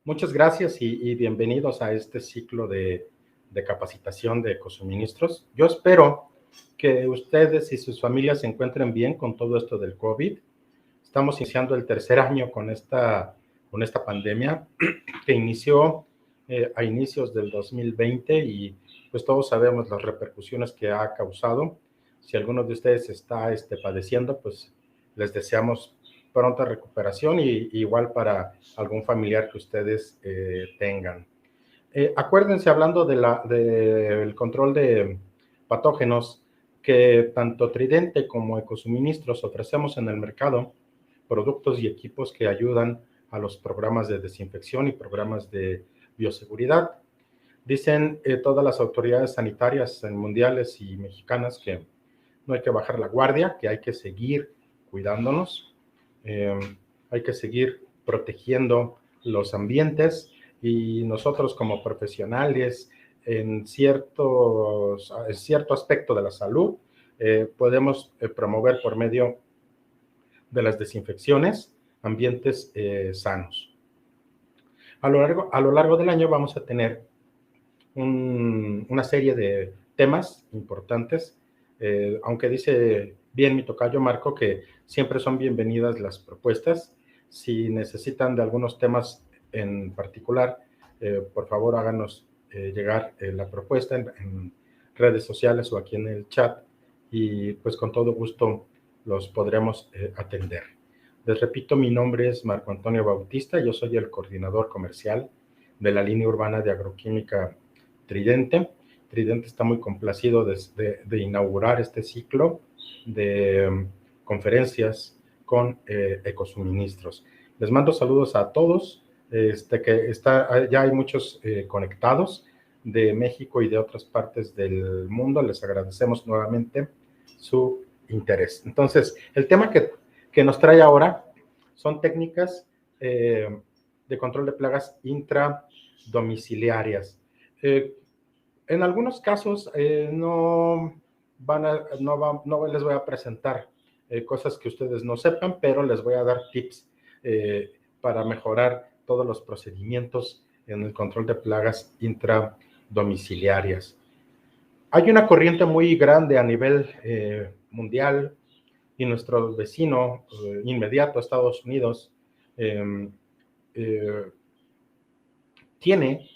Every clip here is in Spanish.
Muchas gracias y bienvenidos a este ciclo de capacitación de ecosuministros. Yo espero que ustedes y sus familias se encuentren bien con todo esto del COVID. Estamos iniciando el tercer año con esta pandemia que inició a inicios del 2020 y pues todos sabemos las repercusiones que ha causado. Si alguno de ustedes está padeciendo, pues les deseamos pronta recuperación y igual para algún familiar que ustedes tengan. Acuérdense, hablando del control de patógenos, que tanto Tridente como Ecosuministros ofrecemos en el mercado productos y equipos que ayudan a los programas de desinfección y programas de bioseguridad. Dicen todas las autoridades sanitarias mundiales y mexicanas que no hay que bajar la guardia, que hay que seguir cuidándonos, hay que seguir protegiendo los ambientes y nosotros como profesionales en cierto aspecto de la salud podemos promover por medio de las desinfecciones ambientes sanos. A lo largo del año vamos a tener una serie de temas importantes, aunque dice bien mi tocayo Marco que siempre son bienvenidas las propuestas. Si necesitan de algunos temas en particular, por favor háganos llegar la propuesta en redes sociales o aquí en el chat y pues con todo gusto los podremos atender. Les repito, mi nombre es Marco Antonio Bautista, yo soy el coordinador comercial de la línea urbana de agroquímica Tridente. Tridente está muy complacido de inaugurar este ciclo de conferencias con ecosuministros. Les mando saludos a todos, ya hay muchos conectados de México y de otras partes del mundo. Les agradecemos nuevamente su interés. Entonces, el tema que nos trae ahora son técnicas de control de plagas intradomiciliarias. En algunos casos no les voy a presentar cosas que ustedes no sepan, pero les voy a dar tips para mejorar todos los procedimientos en el control de plagas intradomiciliarias. Hay una corriente muy grande a nivel mundial y nuestro vecino inmediato, Estados Unidos, tiene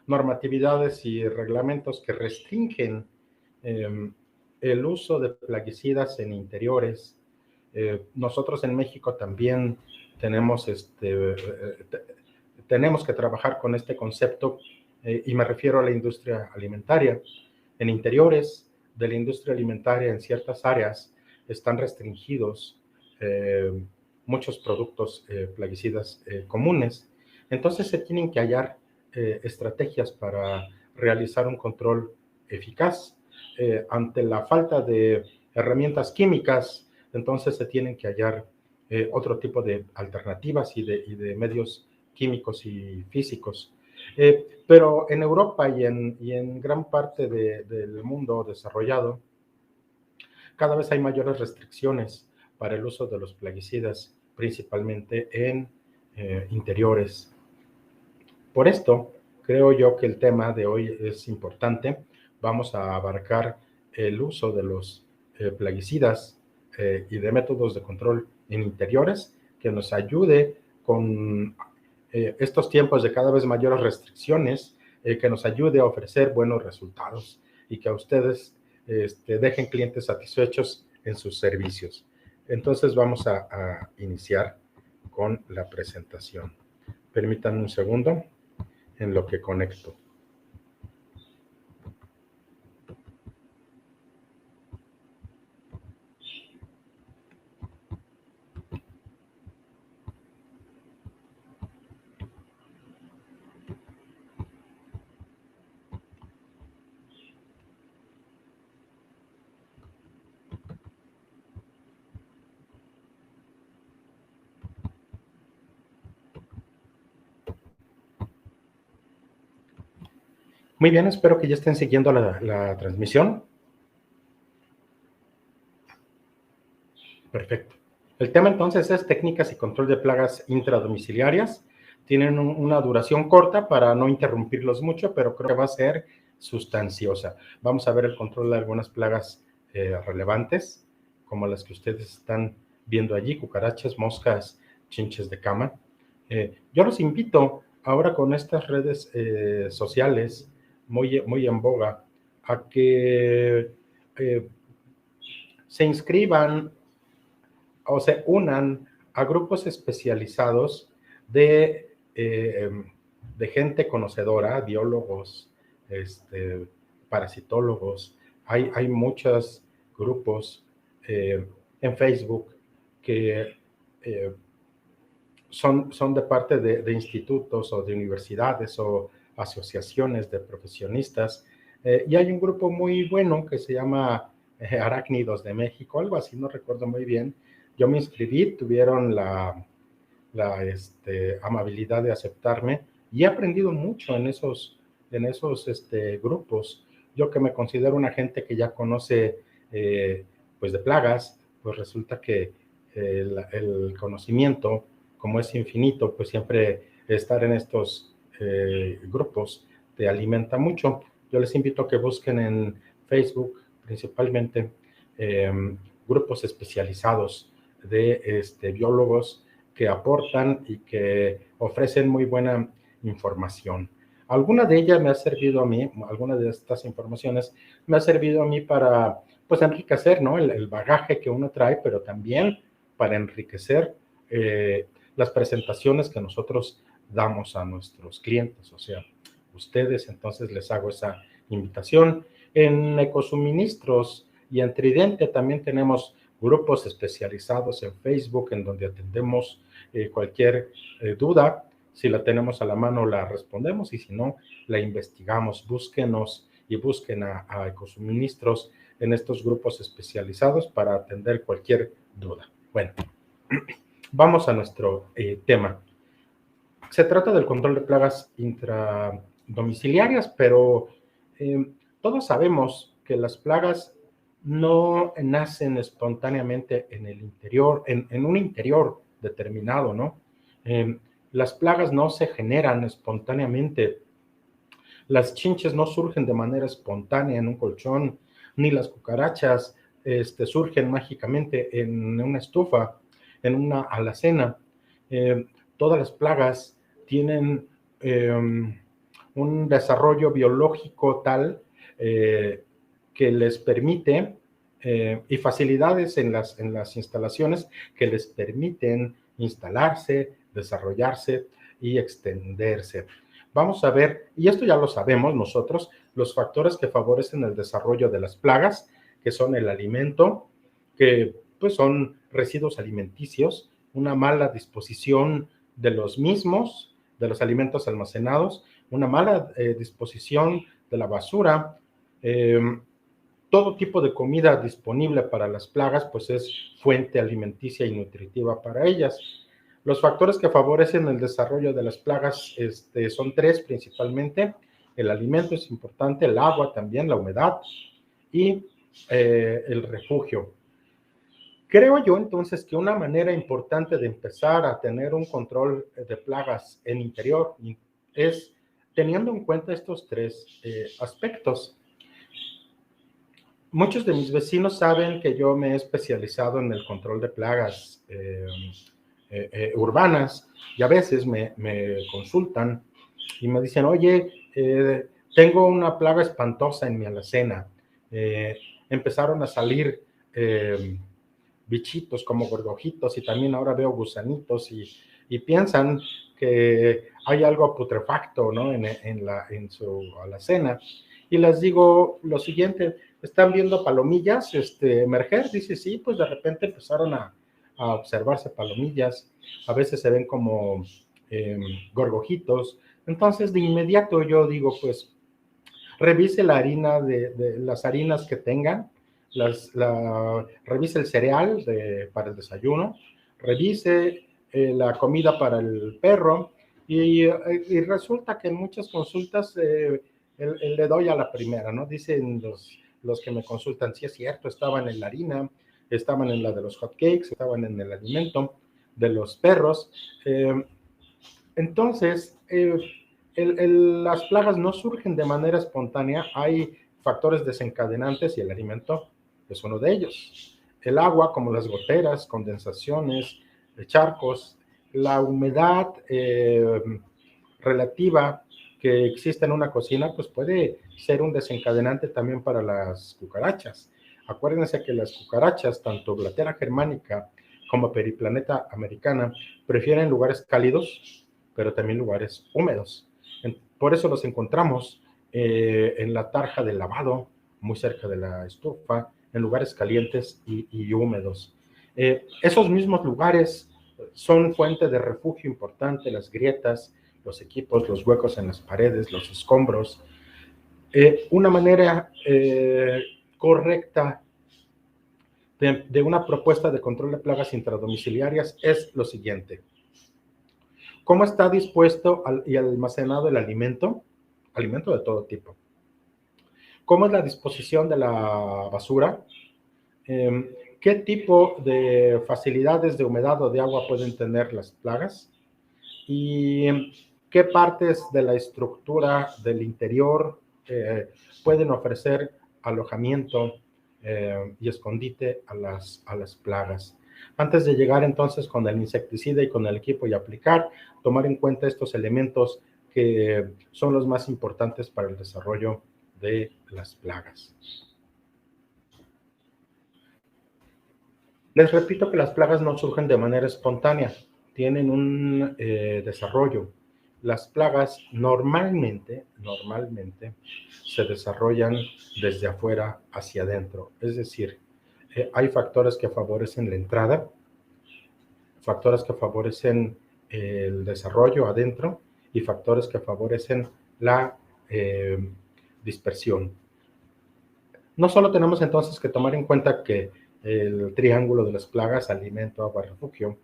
normatividades y reglamentos que restringen el uso de plaguicidas en interiores. Nosotros en México también tenemos que trabajar con este concepto y me refiero a la industria alimentaria. En interiores de la industria alimentaria, en ciertas áreas, están restringidos muchos productos plaguicidas comunes. Entonces se tienen que hallar estrategias para realizar un control eficaz. Ante la falta de herramientas químicas, entonces se tienen que hallar otro tipo de alternativas y de medios químicos y físicos. Pero en Europa y en gran parte del mundo desarrollado, cada vez hay mayores restricciones para el uso de los plaguicidas, principalmente en interiores. Por esto, creo yo que el tema de hoy es importante. Vamos a abarcar el uso de los plaguicidas y de métodos de control en interiores que nos ayude con estos tiempos de cada vez mayores restricciones, que nos ayude a ofrecer buenos resultados y que a ustedes dejen clientes satisfechos en sus servicios. Entonces vamos a iniciar con la presentación. Permítanme un segundo en lo que conecto. Muy bien, espero que ya estén siguiendo la transmisión. Perfecto. El tema entonces es técnicas y control de plagas intradomiciliarias. tienen una duración corta para no interrumpirlos mucho, pero creo que va a ser sustanciosa. Vamos a ver el control de algunas plagas relevantes, como las que ustedes están viendo allí, cucarachas, moscas, chinches de cama. Yo los invito ahora con estas redes sociales muy en boga a que se inscriban o se unan a grupos especializados de gente conocedora, biólogos, parasitólogos. Hay muchos grupos en Facebook que son de parte de institutos o de universidades o asociaciones de profesionistas. Y hay un grupo muy bueno que se llama Arácnidos de México, algo así, no recuerdo muy bien. Yo me inscribí, tuvieron la amabilidad de aceptarme y he aprendido mucho en esos grupos. Yo que me considero una gente que ya conoce pues de plagas, pues resulta que el conocimiento, como es infinito, pues siempre estar en estos grupos te alimenta mucho. Yo les invito a que busquen en Facebook principalmente grupos especializados de biólogos que aportan y que ofrecen muy buena información. Alguna de ellas me ha servido a mí, alguna de estas informaciones me ha servido a mí para, pues, enriquecer, ¿no? El bagaje que uno trae, pero también para enriquecer las presentaciones que nosotros damos a nuestros clientes, o sea, ustedes. Entonces les hago esa invitación. En Ecosuministros y en Tridente también tenemos grupos especializados en Facebook en donde atendemos cualquier duda. Si la tenemos a la mano, la respondemos, y si no, la investigamos. Búsquenos y busquen a Ecosuministros en estos grupos especializados para atender cualquier duda. Bueno, vamos a nuestro tema. Se trata del control de plagas intradomiciliarias, pero todos sabemos que las plagas no nacen espontáneamente en el interior, en un interior determinado, ¿no? Las plagas no se generan espontáneamente. Las chinches no surgen de manera espontánea en un colchón, ni las cucarachas surgen mágicamente en una estufa, en una alacena. Todas las plagas tienen un desarrollo biológico tal que les permite y facilidades en las instalaciones que les permiten instalarse, desarrollarse y extenderse. Vamos a ver, y esto ya lo sabemos nosotros, los factores que favorecen el desarrollo de las plagas, que son el alimento, que pues son residuos alimenticios, una mala disposición de los mismos, de los alimentos almacenados, una mala disposición de la basura, todo tipo de comida disponible para las plagas, pues es fuente alimenticia y nutritiva para ellas. Los factores que favorecen el desarrollo de las plagas son tres principalmente. El alimento es importante, el agua también, la humedad y el refugio. Creo yo entonces que una manera importante de empezar a tener un control de plagas en interior es teniendo en cuenta estos tres aspectos. Muchos de mis vecinos saben que yo me he especializado en el control de plagas urbanas, y a veces me consultan y me dicen, oye, tengo una plaga espantosa en mi alacena. Empezaron a salir bichitos como gorgojitos, y también ahora veo gusanitos, y piensan que hay algo putrefacto, ¿no? en su alacena. Y les digo lo siguiente: ¿están viendo palomillas emerger? Dice, sí, pues de repente empezaron a observarse palomillas, a veces se ven como gorgojitos. Entonces de inmediato yo digo, pues revise la harina de las harinas que tengan, revise el cereal para el desayuno, revise la comida para el perro, y resulta que en muchas consultas le doy a la primera, ¿no? Dicen los que me consultan, sí es cierto, estaban en la harina, estaban en la de los hot cakes, estaban en el alimento de los perros. Entonces, las plagas no surgen de manera espontánea, hay factores desencadenantes y el alimento es uno de ellos. El agua, como las goteras, condensaciones, charcos, la humedad relativa que existe en una cocina, pues puede ser un desencadenante también para las cucarachas. Acuérdense que las cucarachas, tanto Blatera germánica como Periplaneta americana, prefieren lugares cálidos, pero también lugares húmedos. Por eso los encontramos en la tarja del lavado, muy cerca de la estufa, en lugares calientes y húmedos. Esos mismos lugares son fuente de refugio importante, las grietas, los equipos, los huecos en las paredes, los escombros. Una manera correcta de una propuesta de control de plagas intradomiciliarias es lo siguiente. ¿Cómo está dispuesto y almacenado el alimento? Alimento de todo tipo. ¿Cómo es la disposición de la basura? ¿Qué tipo de facilidades de humedad o de agua pueden tener las plagas? ¿Y qué partes de la estructura del interior pueden ofrecer alojamiento y escondite a las plagas? Antes de llegar entonces con el insecticida y con el equipo y aplicar, tomar en cuenta estos elementos que son los más importantes para el desarrollo de las plagas. Les repito que las plagas no surgen de manera espontánea, tienen un desarrollo. Las plagas normalmente se desarrollan desde afuera hacia adentro, es decir, hay factores que favorecen la entrada, factores que favorecen el desarrollo adentro y factores que favorecen la dispersión. No solo tenemos entonces que tomar en cuenta que el triángulo de las plagas, alimento, agua, refugio,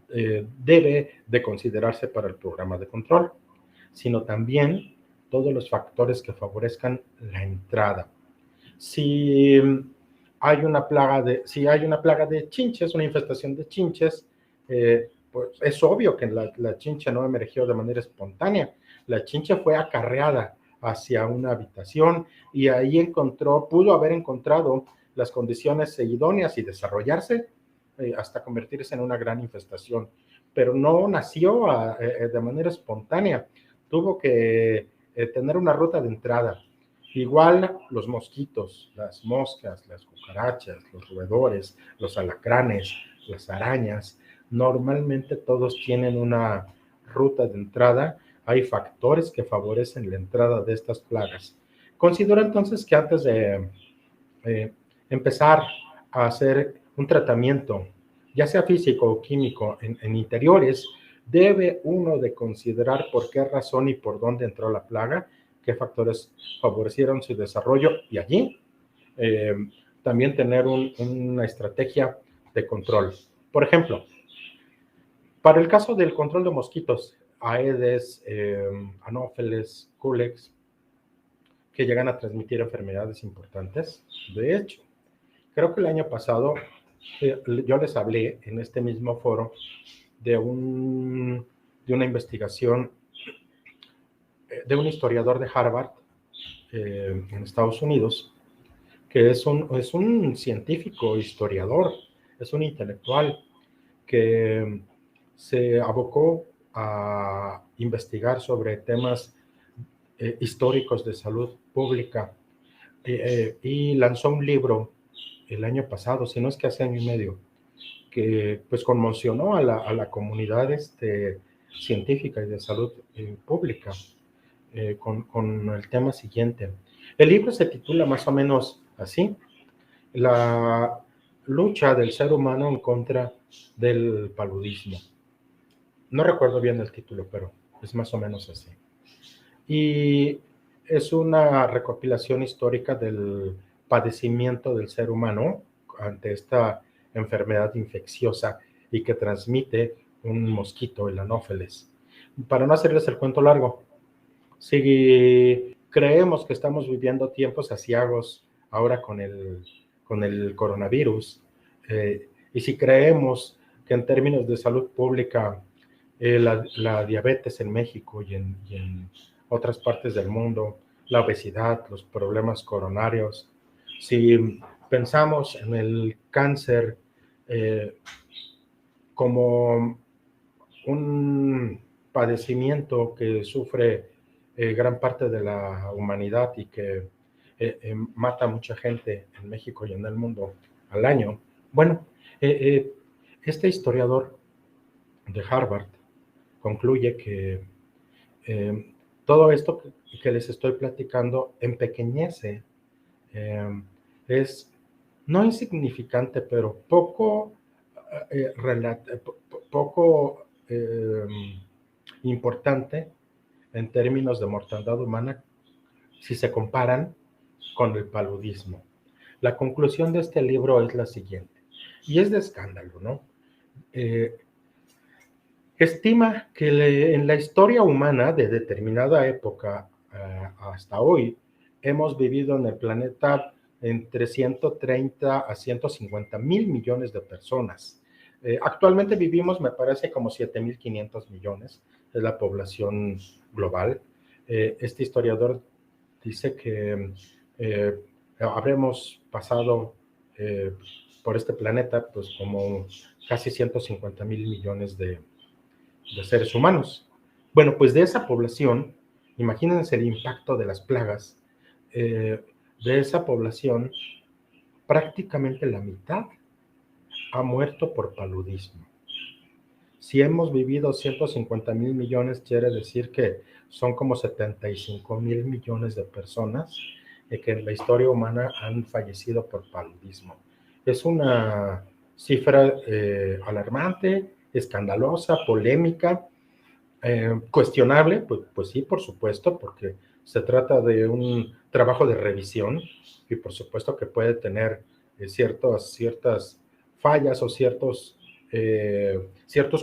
debe de considerarse para el programa de control, sino también todos los factores que favorezcan la entrada. Si hay una plaga de chinches, una infestación de chinches, pues es obvio que la chincha no emergió de manera espontánea. La chincha fue acarreada hacia una habitación y ahí pudo haber encontrado las condiciones idóneas y desarrollarse hasta convertirse en una gran infestación. Pero no nació de manera espontánea, tuvo que tener una ruta de entrada. Igual los mosquitos, las moscas, las cucarachas, los roedores, los alacranes, las arañas, normalmente todos tienen una ruta de entrada. Hay factores que favorecen la entrada de estas plagas. Considero entonces que antes de empezar a hacer un tratamiento, ya sea físico o químico, en interiores, debe uno de considerar por qué razón y por dónde entró la plaga, qué factores favorecieron su desarrollo y allí también tener una estrategia de control. Por ejemplo, para el caso del control de mosquitos, Aedes, Anófeles, Culex, que llegan a transmitir enfermedades importantes. De hecho, creo que el año pasado yo les hablé en este mismo foro de una investigación de un historiador de Harvard en Estados Unidos, que es un científico historiador, es un intelectual que se abocó a investigar sobre temas históricos de salud pública y lanzó un libro el año pasado, si no es que hace año y medio, que pues conmocionó a la comunidad científica y de salud pública con el tema siguiente. El libro se titula más o menos así: La lucha del ser humano en contra del paludismo. No recuerdo bien el título, pero es más o menos así. Y es una recopilación histórica del padecimiento del ser humano ante esta enfermedad infecciosa y que transmite un mosquito, el Anófeles. Para no hacerles el cuento largo, si creemos que estamos viviendo tiempos aciagos ahora con el coronavirus, y si creemos que en términos de salud pública la diabetes en México y en otras partes del mundo, la obesidad, los problemas coronarios. Si pensamos en el cáncer como un padecimiento que sufre gran parte de la humanidad y que mata a mucha gente en México y en el mundo al año. Bueno, eh, eh, este historiador de Harvard concluye que eh, todo esto que les estoy platicando empequeñece, eh, es no insignificante, pero poco importante en términos de mortandad humana si se comparan con el paludismo. La conclusión de este libro es la siguiente, y es de escándalo, ¿no? Eh, Estima que en la historia humana de determinada época hasta hoy, hemos vivido en el planeta entre 130 a 150 mil millones de personas. Actualmente vivimos, me parece, como 7.500 millones, es la población global. Este historiador dice que eh, habremos pasado por este planeta pues como casi 150 mil millones de seres humanos. Bueno, pues de esa población, imagínense el impacto de las plagas, de esa población, prácticamente la mitad ha muerto por paludismo. Si hemos vivido 150 mil millones, quiere decir que son como 75 mil millones de personas que en la historia humana han fallecido por paludismo. Es una cifra alarmante, escandalosa, polémica, cuestionable, pues sí, por supuesto, porque se trata de un trabajo de revisión y por supuesto que puede tener ciertas fallas o ciertos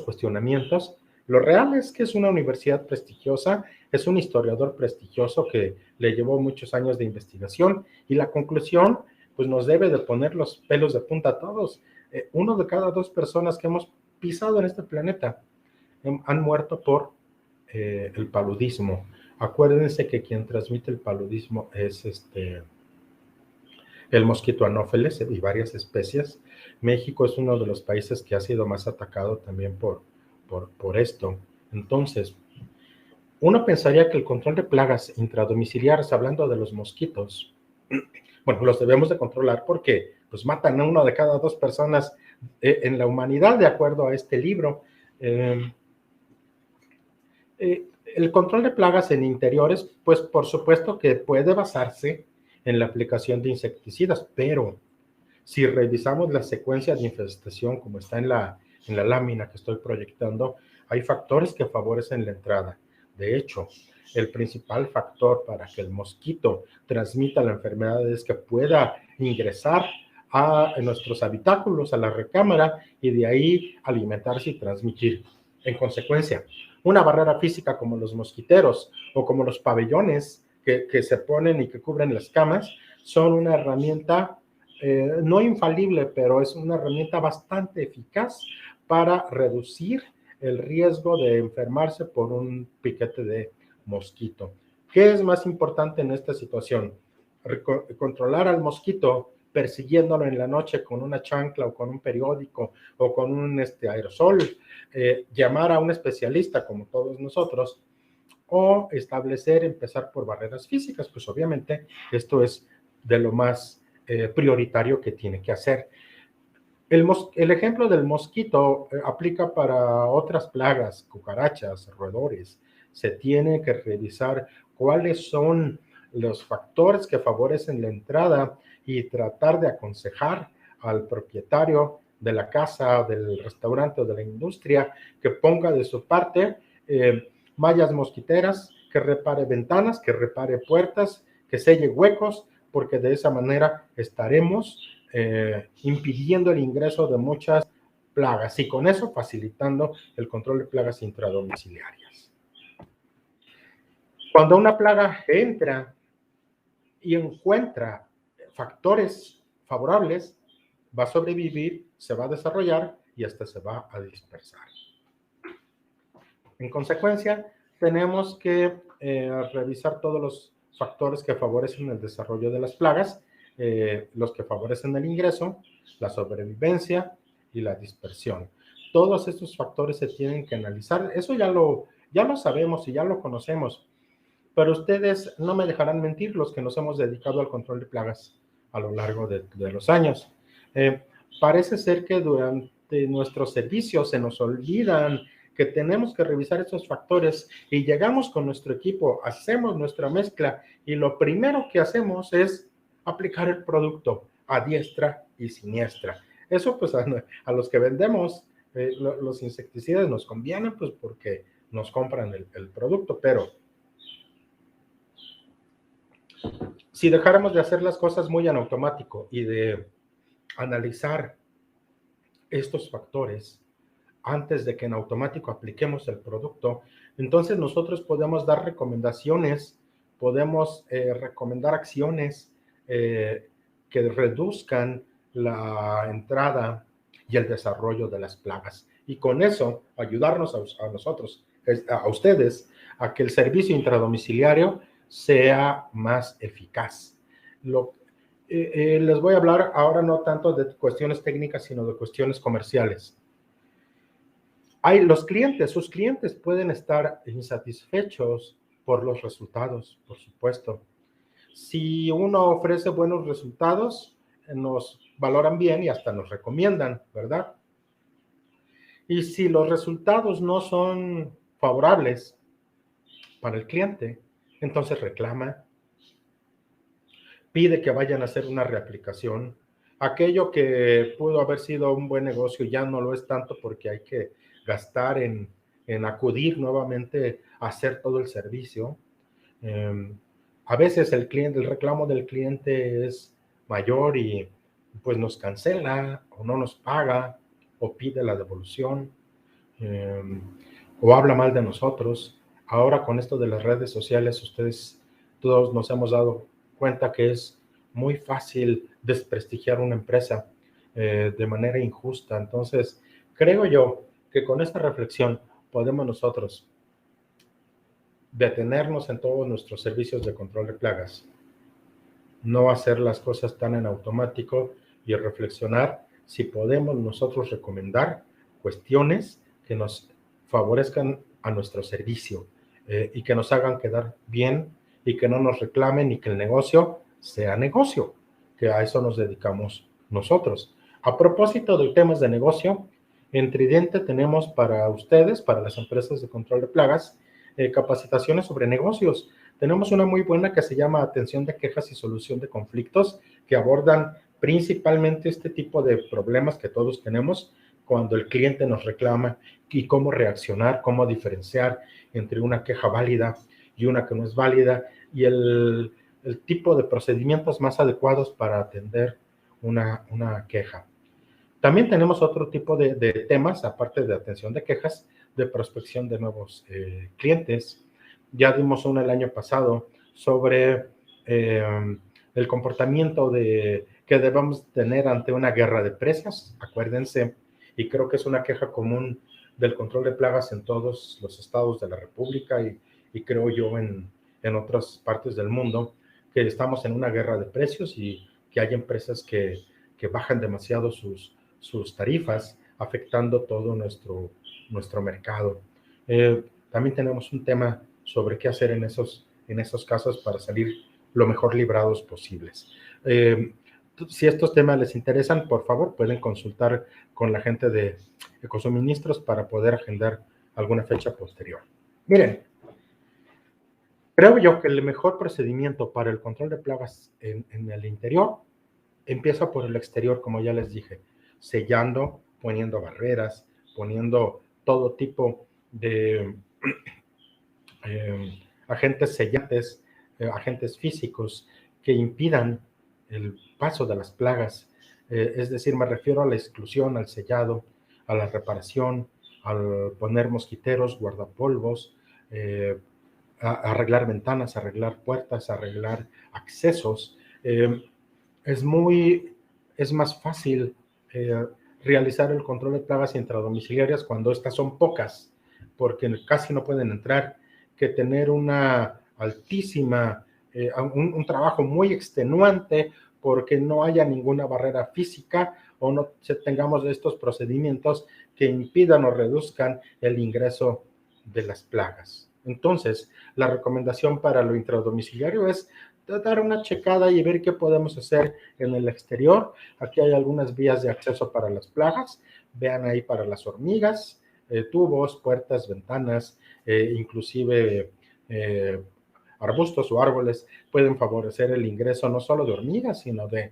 cuestionamientos. Lo real es que es una universidad prestigiosa, es un historiador prestigioso que le llevó muchos años de investigación y la conclusión pues nos debe de poner los pelos de punta a todos. Uno de cada dos personas que hemos pisado en este planeta han muerto por el paludismo. Acuérdense que quien transmite el paludismo es el mosquito anófeles y varias especies. México es uno de los países que ha sido más atacado también por esto. Entonces, uno pensaría que el control de plagas intradomiciliares, hablando de los mosquitos, bueno, los debemos de controlar porque pues matan a una de cada dos personas en la humanidad, de acuerdo a este libro. El control de plagas en interiores, pues por supuesto que puede basarse en la aplicación de insecticidas, pero si revisamos la secuencia de infestación como está en la lámina que estoy proyectando, hay factores que favorecen la entrada. De hecho, el principal factor para que el mosquito transmita la enfermedad es que pueda ingresar a nuestros habitáculos, a la recámara, y de ahí alimentarse y transmitir. En consecuencia, una barrera física como los mosquiteros o como los pabellones que se ponen y que cubren las camas son una herramienta no infalible, pero es una herramienta bastante eficaz para reducir el riesgo de enfermarse por un piquete de mosquito. ¿Qué es más importante en esta situación? Controlar al mosquito persiguiéndolo en la noche con una chancla o con un periódico o con un aerosol, llamar a un especialista como todos nosotros, o empezar por barreras físicas, pues obviamente esto es de lo más prioritario que tiene que hacer. El ejemplo del mosquito aplica para otras plagas, cucarachas, roedores. Se tiene que revisar cuáles son los factores que favorecen la entrada y tratar de aconsejar al propietario de la casa, del restaurante o de la industria que ponga de su parte mallas mosquiteras, que repare ventanas, que repare puertas, que selle huecos, porque de esa manera estaremos impidiendo el ingreso de muchas plagas y con eso facilitando el control de plagas intradomiciliarias. Cuando una plaga entra y encuentra factores favorables, va a sobrevivir, se va a desarrollar y hasta se va a dispersar. En consecuencia, tenemos que revisar todos los factores que favorecen el desarrollo de las plagas, los que favorecen el ingreso, la sobrevivencia y la dispersión. Todos estos factores se tienen que analizar. Eso ya lo sabemos y ya lo conocemos, pero ustedes no me dejarán mentir, los que nos hemos dedicado al control de plagas a lo largo de los años. Parece ser que durante nuestros servicios se nos olvidan que tenemos que revisar esos factores y llegamos con nuestro equipo, hacemos nuestra mezcla y lo primero que hacemos es aplicar el producto a diestra y siniestra. Eso pues a los que vendemos los insecticidas nos conviene pues porque nos compran el producto, pero si dejáramos de hacer las cosas muy en automático y de analizar estos factores antes de que en automático apliquemos el producto, entonces nosotros podemos dar recomendaciones, podemos recomendar acciones que reduzcan la entrada y el desarrollo de las plagas. Y con eso ayudarnos a nosotros, a ustedes, a que el servicio intradomiciliario sea más eficaz. Les voy a hablar ahora no tanto de cuestiones técnicas, sino de cuestiones comerciales. Sus clientes pueden estar insatisfechos por los resultados, por supuesto. Si uno ofrece buenos resultados, nos valoran bien y hasta nos recomiendan, ¿verdad? Y si los resultados no son favorables para el cliente, entonces reclama, pide que vayan a hacer una reaplicación. Aquello que pudo haber sido un buen negocio ya no lo es tanto porque hay que gastar en acudir nuevamente a hacer todo el servicio. A veces el reclamo del cliente es mayor y pues nos cancela o no nos paga o pide la devolución o habla mal de nosotros. Ahora con esto de las redes sociales, ustedes todos nos hemos dado cuenta que es muy fácil desprestigiar una empresa de manera injusta. Entonces, creo yo que con esta reflexión podemos nosotros detenernos en todos nuestros servicios de control de plagas, no hacer las cosas tan en automático y reflexionar si podemos nosotros recomendar cuestiones que nos favorezcan a nuestro servicio y que nos hagan quedar bien y que no nos reclamen y que el negocio sea negocio, que a eso nos dedicamos nosotros. A propósito de temas de negocio, en Tridente tenemos para ustedes, para las empresas de control de plagas, capacitaciones sobre negocios. Tenemos una muy buena que se llama Atención de Quejas y Solución de Conflictos, que abordan principalmente este tipo de problemas que todos tenemos cuando el cliente nos reclama y cómo reaccionar, cómo diferenciar entre una queja válida y una que no es válida y el tipo de procedimientos más adecuados para atender una queja. También tenemos otro tipo de temas, aparte de atención de quejas, de prospección de nuevos clientes. Ya dimos uno el año pasado sobre el comportamiento que debemos tener ante una guerra de precios, acuérdense, y creo que es una queja común del control de plagas en todos los estados de la República y creo yo en otras partes del mundo, que estamos en una guerra de precios y que hay empresas que bajan demasiado sus tarifas, afectando todo nuestro mercado. También tenemos un tema sobre qué hacer en esos casos para salir lo mejor librados posibles. Si estos temas les interesan, por favor, pueden consultar con la gente de Ecosuministros para poder agendar alguna fecha posterior. Miren, creo yo que el mejor procedimiento para el control de plagas en el interior empieza por el exterior, como ya les dije, sellando, poniendo barreras, poniendo todo tipo de agentes sellantes, agentes físicos que impidan el paso de las plagas. Es decir, me refiero a la exclusión, al sellado, a la reparación, al poner mosquiteros, guardapolvos, arreglar ventanas, arreglar puertas, arreglar accesos. Es más fácil realizar el control de plagas intradomiciliarias cuando estas son pocas, porque casi no pueden entrar, que tener una altísima, un trabajo muy extenuante porque no haya ninguna barrera física o no tengamos estos procedimientos que impidan o reduzcan el ingreso de las plagas. Entonces, la recomendación para lo intradomiciliario es dar una checada y ver qué podemos hacer en el exterior. Aquí hay algunas vías de acceso para las plagas. Vean ahí para las hormigas, tubos, puertas, ventanas, inclusive arbustos o árboles pueden favorecer el ingreso no solo de hormigas, sino de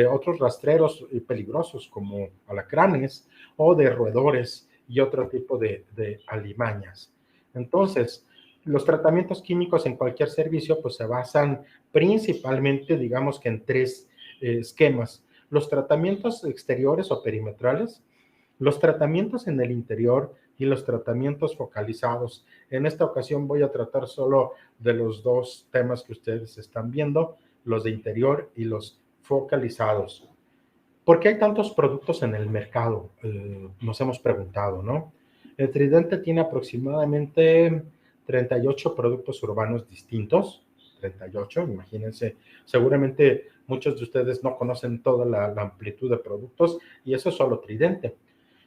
otros rastreros peligrosos como alacranes o de roedores y otro tipo de alimañas. Entonces, los tratamientos químicos en cualquier servicio pues se basan principalmente, digamos que en tres esquemas. Los tratamientos exteriores o perimetrales, los tratamientos en el interior y los tratamientos focalizados. En esta ocasión voy a tratar solo de los dos temas que ustedes están viendo, los de interior y los focalizados. ¿Por qué hay tantos productos en el mercado? Nos hemos preguntado, ¿no? El Tridente tiene aproximadamente 38 productos urbanos distintos, 38, imagínense, seguramente muchos de ustedes no conocen toda la amplitud de productos y eso es solo Tridente.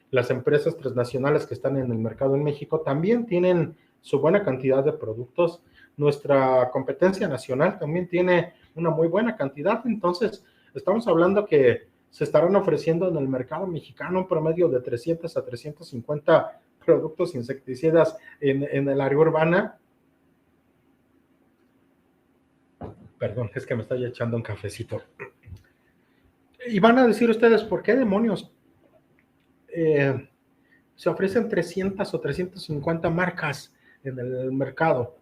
Las empresas transnacionales que están en el mercado en México también tienen su buena cantidad de productos. Nuestra competencia nacional también tiene una muy buena cantidad. Entonces, estamos hablando que se estarán ofreciendo en el mercado mexicano un promedio de 300 a 350 productos insecticidas en el área urbana. Perdón, es que me estoy echando un cafecito. Y van a decir ustedes, ¿por qué demonios? Se ofrecen 300 o 350 marcas en el mercado.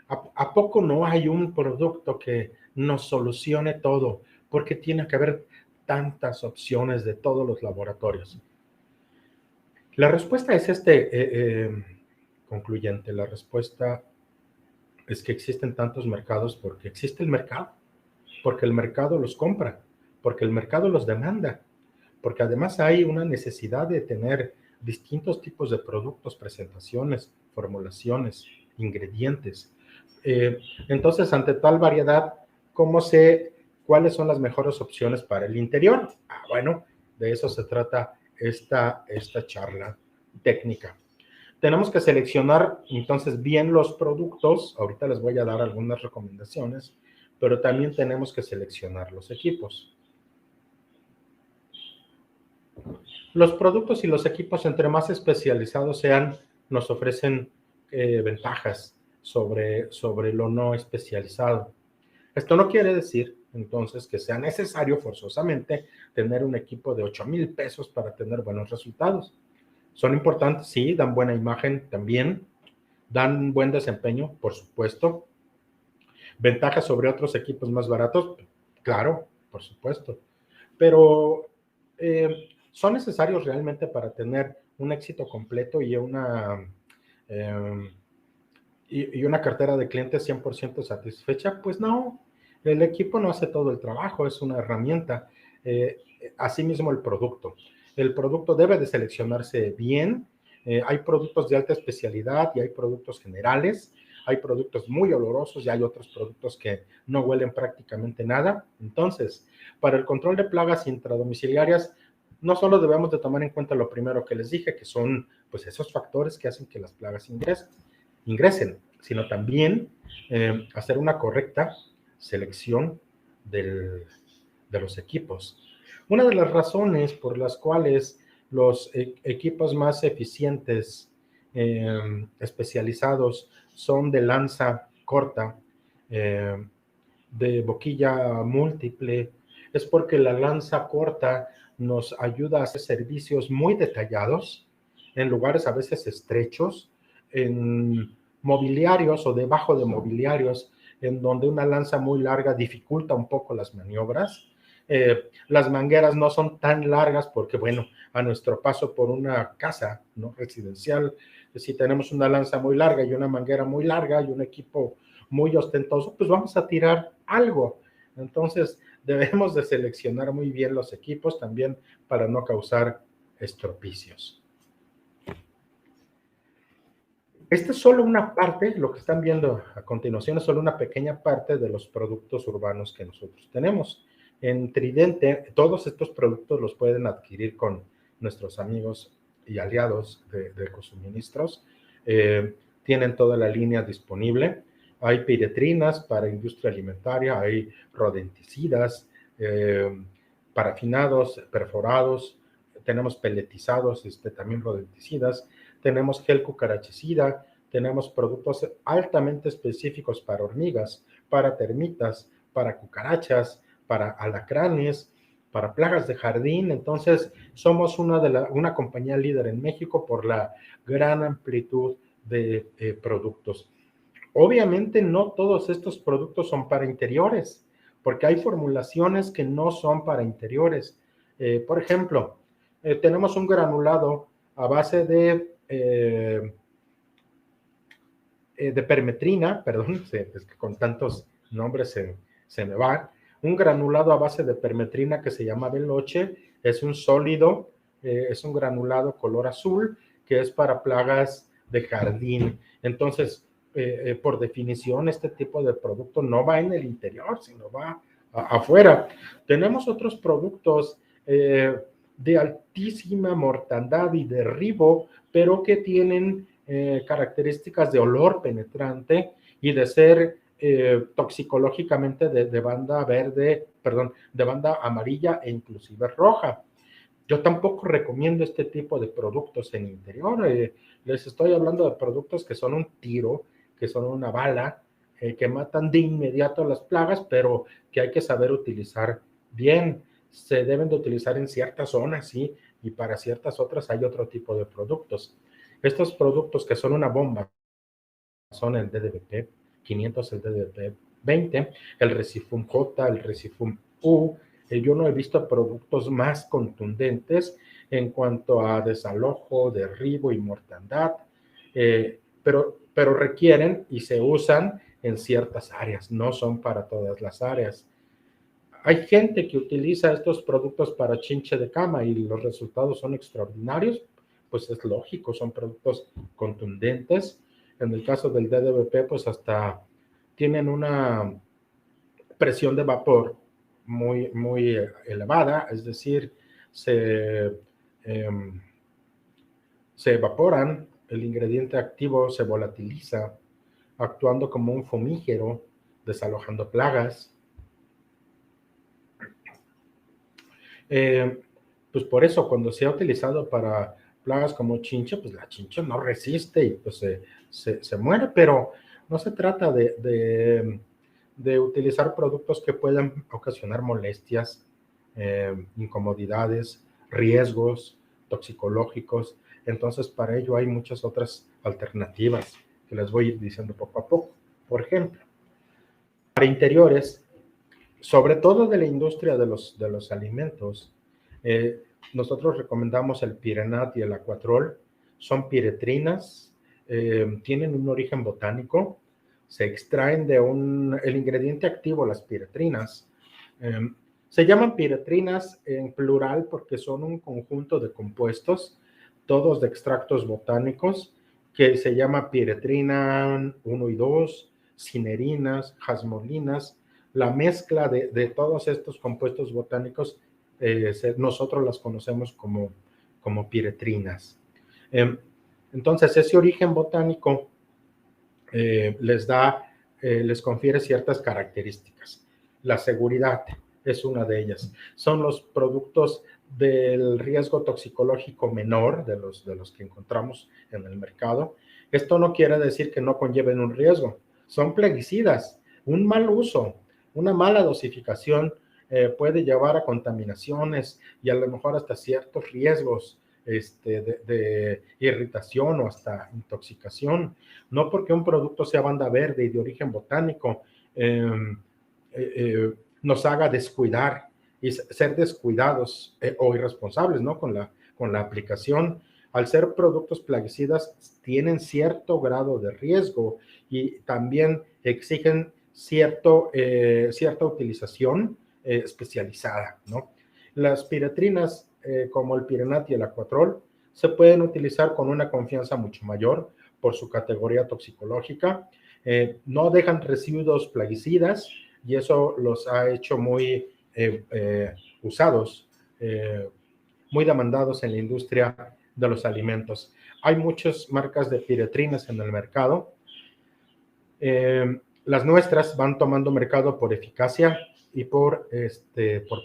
¿A poco no hay un producto que nos solucione todo? Porque tiene que haber tantas opciones de todos los laboratorios. La respuesta es concluyente. La respuesta es que existen tantos mercados porque existe el mercado, porque el mercado los compra, porque el mercado los demanda, porque además hay una necesidad de tener distintos tipos de productos, presentaciones, formulaciones, ingredientes. Entonces, ante tal variedad, ¿cómo sé cuáles son las mejores opciones para el interior? Bueno, de eso se trata esta charla técnica. Tenemos que seleccionar entonces bien los productos. Ahorita les voy a dar algunas recomendaciones, pero también tenemos que seleccionar los equipos. Los productos y los equipos, entre más especializados sean, nos ofrecen ventajas sobre lo no especializado. Esto no quiere decir, entonces, que sea necesario forzosamente tener un equipo de 8,000 pesos para tener buenos resultados. Son importantes, sí, dan buena imagen también, dan buen desempeño, por supuesto. Ventajas sobre otros equipos más baratos, claro, por supuesto. Pero son necesarios realmente para tener un éxito completo y una cartera de clientes 100% satisfecha. Pues no, el equipo no hace todo el trabajo, es una herramienta. Asimismo el producto debe de seleccionarse bien. Hay productos de alta especialidad y hay productos generales, hay productos muy olorosos y hay otros productos que no huelen prácticamente nada. Entonces, para el control de plagas intradomiciliarias, no solo debemos de tomar en cuenta lo primero que les dije, que son pues esos factores que hacen que las plagas ingresen, sino también hacer una correcta selección de los equipos. Una de las razones por las cuales los equipos más eficientes, especializados, son de lanza corta, de boquilla múltiple, es porque la lanza corta nos ayuda a hacer servicios muy detallados en lugares a veces estrechos, en mobiliarios o debajo de mobiliarios, en donde una lanza muy larga dificulta un poco las maniobras. Las mangueras no son tan largas porque, bueno, a nuestro paso por una casa, ¿no?, residencial, si tenemos una lanza muy larga y una manguera muy larga y un equipo muy ostentoso, pues vamos a tirar algo. Entonces, debemos de seleccionar muy bien los equipos también para no causar estropicios. Esta es solo una parte, lo que están viendo a continuación es solo una pequeña parte de los productos urbanos que nosotros tenemos. En Tridente, todos estos productos los pueden adquirir con nuestros amigos y aliados de Ecosuministros. Tienen toda la línea disponible. Hay piretrinas para industria alimentaria, hay rodenticidas, parafinados, perforados, tenemos peletizados, también rodenticidas, tenemos gel cucarachicida, tenemos productos altamente específicos para hormigas, para termitas, para cucarachas, para alacranes, para plagas de jardín. Entonces, somos una compañía líder en México por la gran amplitud de productos. Obviamente, no todos estos productos son para interiores, porque hay formulaciones que no son para interiores. Por ejemplo, tenemos un granulado a base de permetrina, perdón, es que con tantos nombres se me va, un granulado a base de permetrina que se llama Veloce, es un sólido, es un granulado color azul, que es para plagas de jardín. Entonces, por definición, este tipo de producto no va en el interior, sino va afuera. Tenemos otros productos de altísima mortandad y derribo, pero que tienen características de olor penetrante y de ser toxicológicamente de banda verde, perdón, de banda amarilla e inclusive roja. Yo tampoco recomiendo este tipo de productos en interior. Les estoy hablando de productos que son un tiro, que son una bala, que matan de inmediato las plagas, pero que hay que saber utilizar bien. Se deben de utilizar en ciertas zonas, sí, y para ciertas otras hay otro tipo de productos. Estos productos que son una bomba son el DDBP 500, el DDBP 20, el Resifum J, el Resifum U. Yo no he visto productos más contundentes en cuanto a desalojo, derribo y mortandad, pero requieren y se usan en ciertas áreas, no son para todas las áreas. Hay gente que utiliza estos productos para chinche de cama y los resultados son extraordinarios, pues es lógico, son productos contundentes. En el caso del DDBP, pues hasta tienen una presión de vapor muy elevada, es decir, eh, se evaporan, el ingrediente activo se volatiliza, actuando como un fumígero, desalojando plagas. Eh, pues por eso, cuando se ha utilizado para plagas como chinche, pues la chinche no resiste y pues se muere, pero no se trata de utilizar productos que puedan ocasionar molestias, incomodidades, riesgos toxicológicos. Entonces, para ello hay muchas otras alternativas que les voy a ir diciendo poco a poco. Por ejemplo, para interiores, sobre todo de la industria de los alimentos, eh, nosotros recomendamos el Pirenat y el Aquatrol. Son piretrinas, tienen un origen botánico, se extraen el ingrediente activo, las piretrinas. Eh, Se llaman piretrinas en plural porque son un conjunto de compuestos, todos de extractos botánicos, que se llama piretrina 1 y 2, cinerinas, jasmolinas. La mezcla de todos estos compuestos botánicos, nosotros las conocemos como piretrinas. Entonces, ese origen botánico les confiere ciertas características. La seguridad es una de ellas. Son los productos del riesgo toxicológico menor de los que encontramos en el mercado. Esto no quiere decir que no conlleven un riesgo. Son plaguicidas. Un mal uso, una mala dosificación puede llevar a contaminaciones y a lo mejor hasta ciertos riesgos de irritación o hasta intoxicación. No porque un producto sea banda verde y de origen botánico nos haga descuidar y ser descuidados o irresponsables, ¿no? Con la aplicación. Al ser productos plaguicidas, tienen cierto grado de riesgo y también exigen cierta utilización especializada, ¿no? Las piretrinas, como el Pirenat y el Aquatrol, se pueden utilizar con una confianza mucho mayor por su categoría toxicológica. No dejan residuos plaguicidas y eso los ha hecho muy usados, muy demandados en la industria de los alimentos. Hay muchas marcas de piretrinas en el mercado. Las nuestras van tomando mercado por eficacia y por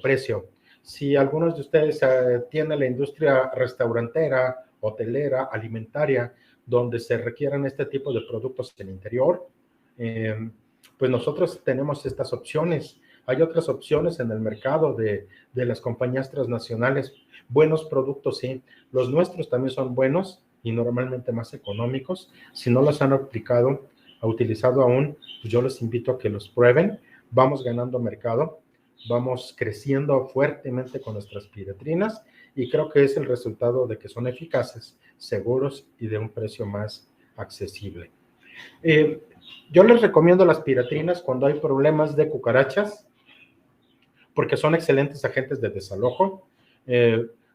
precio. Si algunos de ustedes tienen la industria restaurantera, hotelera, alimentaria, donde se requieren este tipo de productos en el interior, pues nosotros tenemos estas opciones. Hay otras opciones en el mercado de las compañías transnacionales. Buenos productos, sí. Los nuestros también son buenos y normalmente más económicos. Si no los han utilizado aún, pues yo les invito a que los prueben. Vamos ganando mercado, vamos creciendo fuertemente con nuestras piretrinas y creo que es el resultado de que son eficaces, seguros y de un precio más accesible. Yo les recomiendo las piretrinas cuando hay problemas de cucarachas, porque son excelentes agentes de desalojo,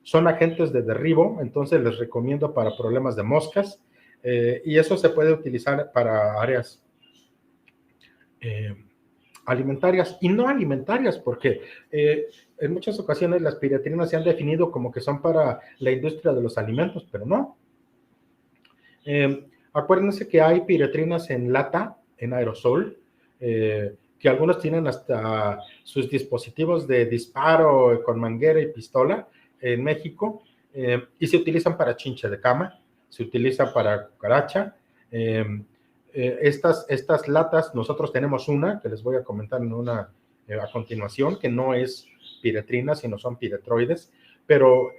son agentes de derribo, entonces les recomiendo para problemas de moscas, y eso se puede utilizar para áreas alimentarias y no alimentarias, porque en muchas ocasiones las piretrinas se han definido como que son para la industria de los alimentos, pero no. Acuérdense que hay piretrinas en lata, en aerosol, que algunos tienen hasta sus dispositivos de disparo con manguera y pistola en México, y se utilizan para chinche de cama, se utilizan para cucaracha. Estas latas, nosotros tenemos una, que les voy a comentar a continuación, que no es piretrina, sino son piretroides, pero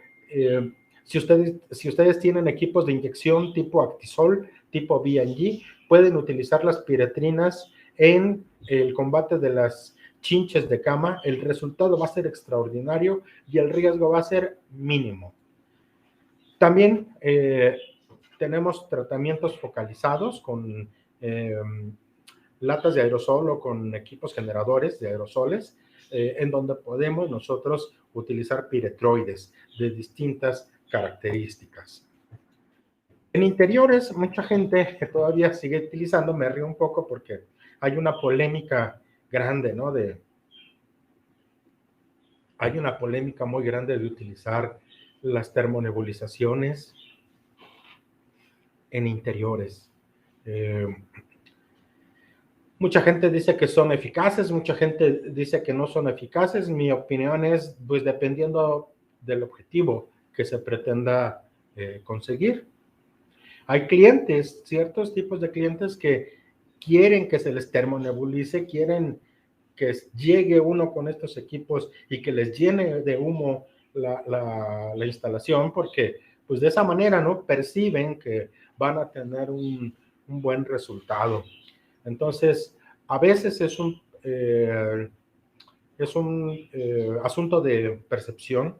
si ustedes tienen equipos de inyección tipo Actisol, tipo B&G, pueden utilizar las piretrinas en el combate de las chinches de cama. El resultado va a ser extraordinario y el riesgo va a ser mínimo. También tenemos tratamientos focalizados con latas de aerosol o con equipos generadores de aerosoles, en donde podemos nosotros utilizar piretroides de distintas características. En interiores, mucha gente que todavía sigue utilizando, me río un poco porque hay una polémica grande, ¿no? Hay una polémica muy grande de utilizar las termonebulizaciones en interiores. Mucha gente dice que son eficaces, mucha gente dice que no son eficaces. Mi opinión es, pues, dependiendo del objetivo que se pretenda conseguir. Hay clientes, ciertos tipos de clientes que quieren que se les termonebulice, quieren que llegue uno con estos equipos y que les llene de humo la instalación, porque pues de esa manera, ¿no?, perciben que van a tener un buen resultado. Entonces, a veces es un asunto de percepción,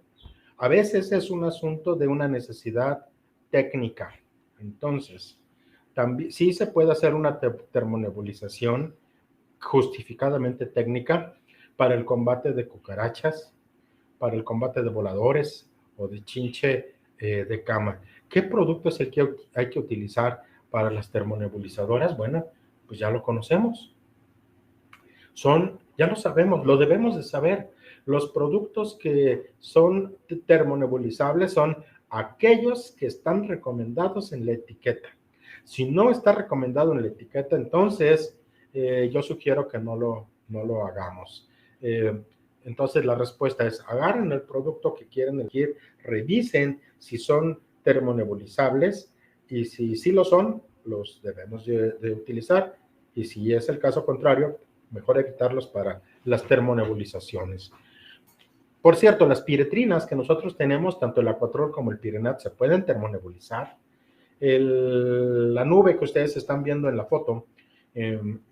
a veces es un asunto de una necesidad técnica. Entonces, también sí se puede hacer una termonebulización justificadamente técnica para el combate de cucarachas, para el combate de voladores o de chinche de cama. ¿Qué producto es el que hay que utilizar para las termonebulizadoras? Bueno, pues ya lo conocemos. Ya lo sabemos, lo debemos de saber. Los productos que son termonebulizables son aquellos que están recomendados en la etiqueta. Si no está recomendado en la etiqueta, entonces yo sugiero que no lo hagamos. Entonces la respuesta es: agarren el producto que quieren elegir, revisen si son termonebulizables y si sí lo son, los debemos de utilizar, y si es el caso contrario, mejor evitarlos para las termonebulizaciones. Por cierto, las piretrinas que nosotros tenemos, tanto el Aquatrol como el Pirenat, se pueden termonebulizar. La nube que ustedes están viendo en la foto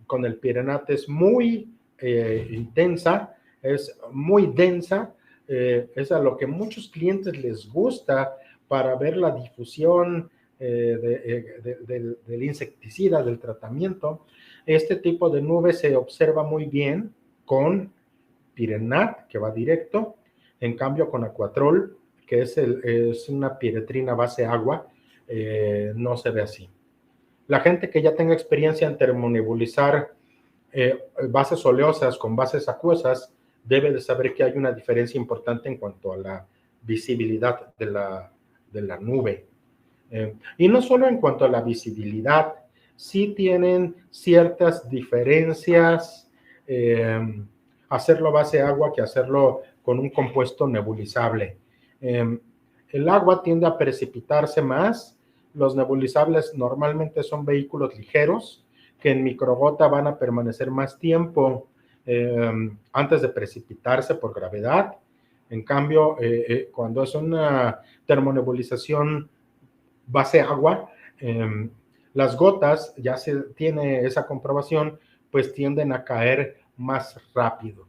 con el Pirenat es muy intensa, es muy densa, es a lo que muchos clientes les gusta para ver la difusión del insecticida, del tratamiento. Este tipo de nube se observa muy bien con Pirenat, que va directo. En cambio, con Aquatrol, que es una piretrina base agua, no se ve así. La gente que ya tenga experiencia en termonebulizar bases oleosas con bases acuosas debe de saber que hay una diferencia importante en cuanto a la visibilidad de la nube. Y no solo en cuanto a la visibilidad, sí tienen ciertas diferencias hacerlo a base de agua que hacerlo con un compuesto nebulizable. El agua tiende a precipitarse más. Los nebulizables normalmente son vehículos ligeros que en microgota van a permanecer más tiempo antes de precipitarse por gravedad. En cambio, cuando es una termonebulización base agua, las gotas, ya se tiene esa comprobación, pues tienden a caer más rápido.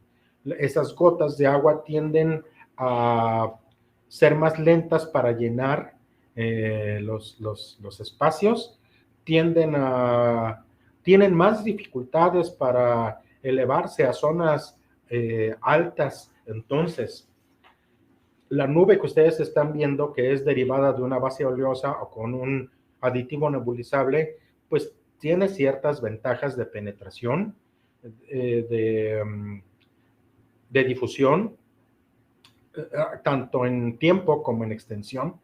Esas gotas de agua tienden a ser más lentas para llenar los espacios, tienen más dificultades para elevarse a zonas altas. Entonces, la nube que ustedes están viendo, que es derivada de una base oleosa o con un aditivo nebulizable, pues tiene ciertas ventajas de penetración, de difusión, tanto en tiempo como en extensión,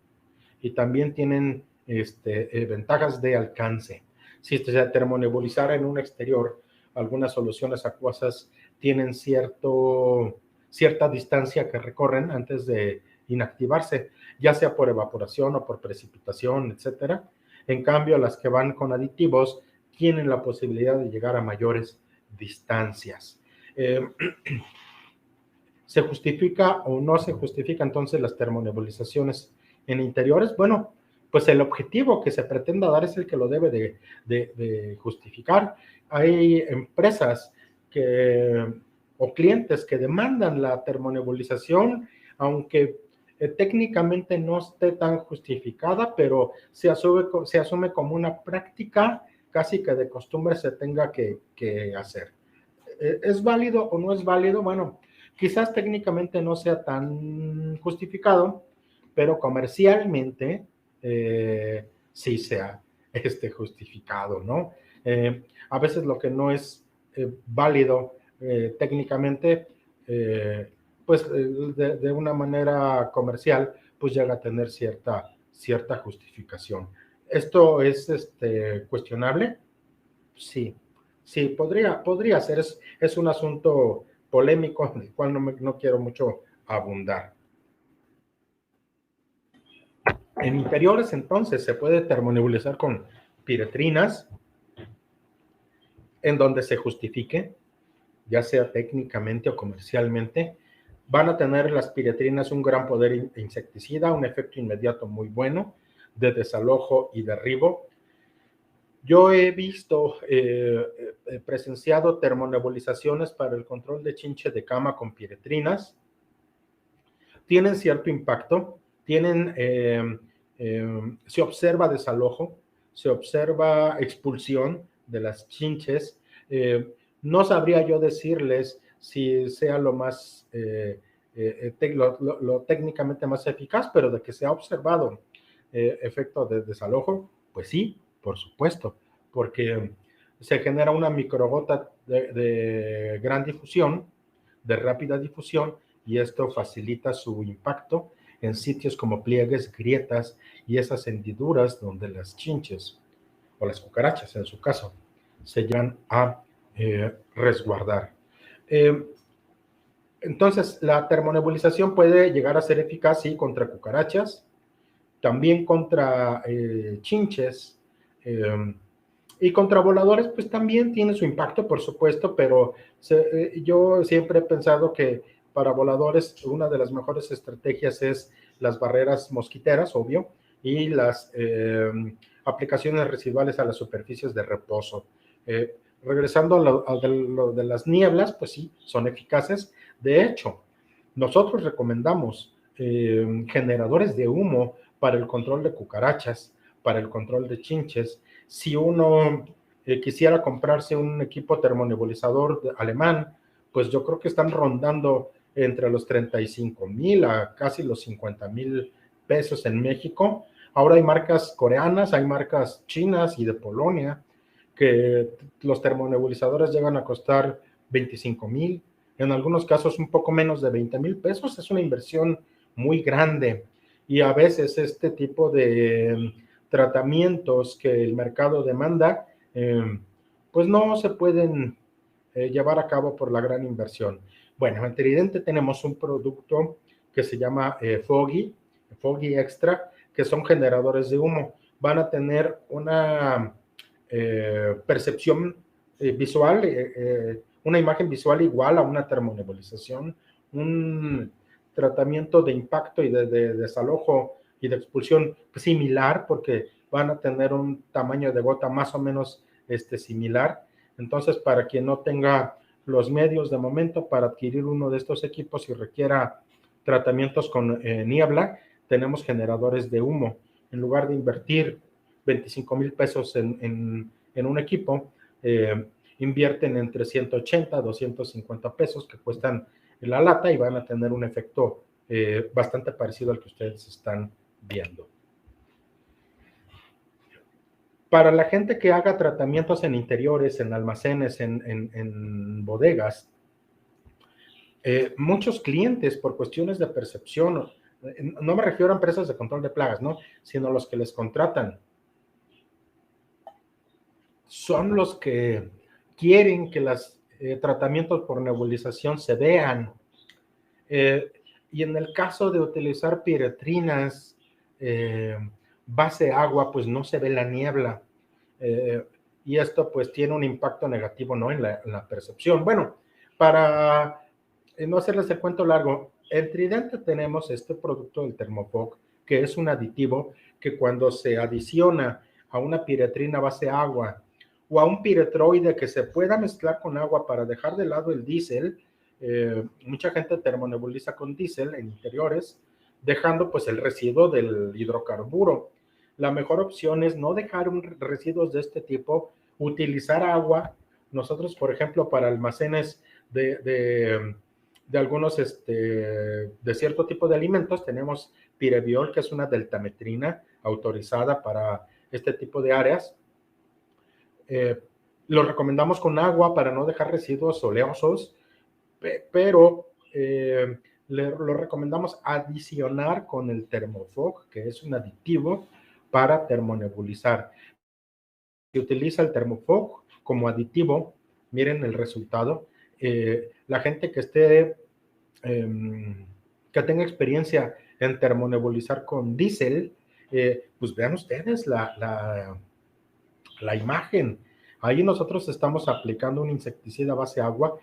y también tienen ventajas de alcance. Si se termonebulizara en un exterior, algunas soluciones acuosas tienen cierta distancia que recorren antes de inactivarse, ya sea por evaporación o por precipitación, etcétera. En cambio, las que van con aditivos tienen la posibilidad de llegar a mayores distancias. ¿Se justifica o no se justifica entonces las termonebulizaciones en interiores? Bueno, pues el objetivo que se pretenda dar es el que lo debe de justificar. Hay empresas o clientes que demandan la termonebulización, aunque técnicamente no esté tan justificada, pero se asume como una práctica casi que de costumbre se tenga que hacer. ¿Es válido o no es válido? Bueno, quizás técnicamente no sea tan justificado, pero comercialmente sí sea justificado, ¿no? A veces lo que no es válido técnicamente, pues de una manera comercial, pues llega a tener cierta justificación. ¿Esto es cuestionable? Sí, sí, podría ser. Es un asunto polémico, en el cual no quiero mucho abundar. En interiores, entonces, se puede termonebulizar con piretrinas, en donde se justifique, ya sea técnicamente o comercialmente. Van a tener las piretrinas un gran poder insecticida, un efecto inmediato muy bueno de desalojo y derribo. Yo he visto, presenciado termonebulizaciones para el control de chinche de cama con piretrinas. Tienen cierto impacto, se observa desalojo, se observa expulsión de las chinches. No sabría yo decirles si sea lo más, lo técnicamente más eficaz, pero de que se ha observado efecto de desalojo, pues sí, por supuesto, porque se genera una microgota de gran difusión, de rápida difusión, y esto facilita su impacto en sitios como pliegues, grietas y esas hendiduras donde las chinches o las cucarachas, en su caso, se llegan a resguardar. Entonces, la termonebulización puede llegar a ser eficaz, sí, contra cucarachas, también contra chinches, y contra voladores, pues también tiene su impacto, por supuesto, pero yo siempre he pensado que para voladores una de las mejores estrategias es las barreras mosquiteras, obvio, y las aplicaciones residuales a las superficies de reposo. Regresando a lo de las nieblas, pues sí, son eficaces. De hecho, nosotros recomendamos generadores de humo para el control de cucarachas, para el control de chinches. Si uno quisiera comprarse un equipo termonebulizador alemán, pues yo creo que están rondando entre los 35,000 a casi los 50,000 pesos en México. Ahora hay marcas coreanas, hay marcas chinas y de Polonia, que los termonebulizadores llegan a costar 25,000, en algunos casos un poco menos de 20,000 pesos. Es una inversión muy grande, y a veces este tipo de tratamientos que el mercado demanda, pues no se pueden llevar a cabo por la gran inversión. Bueno, en Tridente tenemos un producto que se llama Foggy Extra, que son generadores de humo. Van a tener una percepción visual, una imagen visual igual a una termonebulización, un tratamiento de impacto y de desalojo y de expulsión similar, porque van a tener un tamaño de gota más o menos similar. Entonces, para quien no tenga los medios de momento para adquirir uno de estos equipos y requiera tratamientos con niebla, tenemos generadores de humo. En lugar de invertir 25,000 pesos en un equipo, invierten entre 180 a 250 pesos que cuestan la lata, y van a tener un efecto bastante parecido al que ustedes están viendo. Para la gente que haga tratamientos en interiores, en almacenes, en bodegas, muchos clientes, por cuestiones de percepción, no me refiero a empresas de control de plagas, ¿no?, sino los que les contratan, son los que quieren que los tratamientos por nebulización se vean. Y en el caso de utilizar piretrinas, base agua, pues no se ve la niebla. Y esto pues tiene un impacto negativo, ¿no?, en la percepción. Bueno, para no hacerles el cuento largo, en Tridente tenemos este producto del Thermofog, que es un aditivo que cuando se adiciona a una piretrina base agua o a un piretroide que se pueda mezclar con agua para dejar de lado el diésel, mucha gente termonebuliza con diésel en interiores, dejando pues el residuo del hidrocarburo. La mejor opción es no dejar residuos de este tipo, utilizar agua. Nosotros, por ejemplo, para almacenes de algunos, de cierto tipo de alimentos, tenemos Pirebiol, que es una deltametrina autorizada para este tipo de áreas. Lo recomendamos con agua para no dejar residuos oleosos, pero lo recomendamos adicionar con el Thermofog, que es un aditivo para termonebulizar. Si utiliza el Thermofog como aditivo, miren el resultado. La gente que esté, que tenga experiencia en termonebulizar con diésel, pues vean ustedes la imagen. Ahí nosotros estamos aplicando un insecticida base agua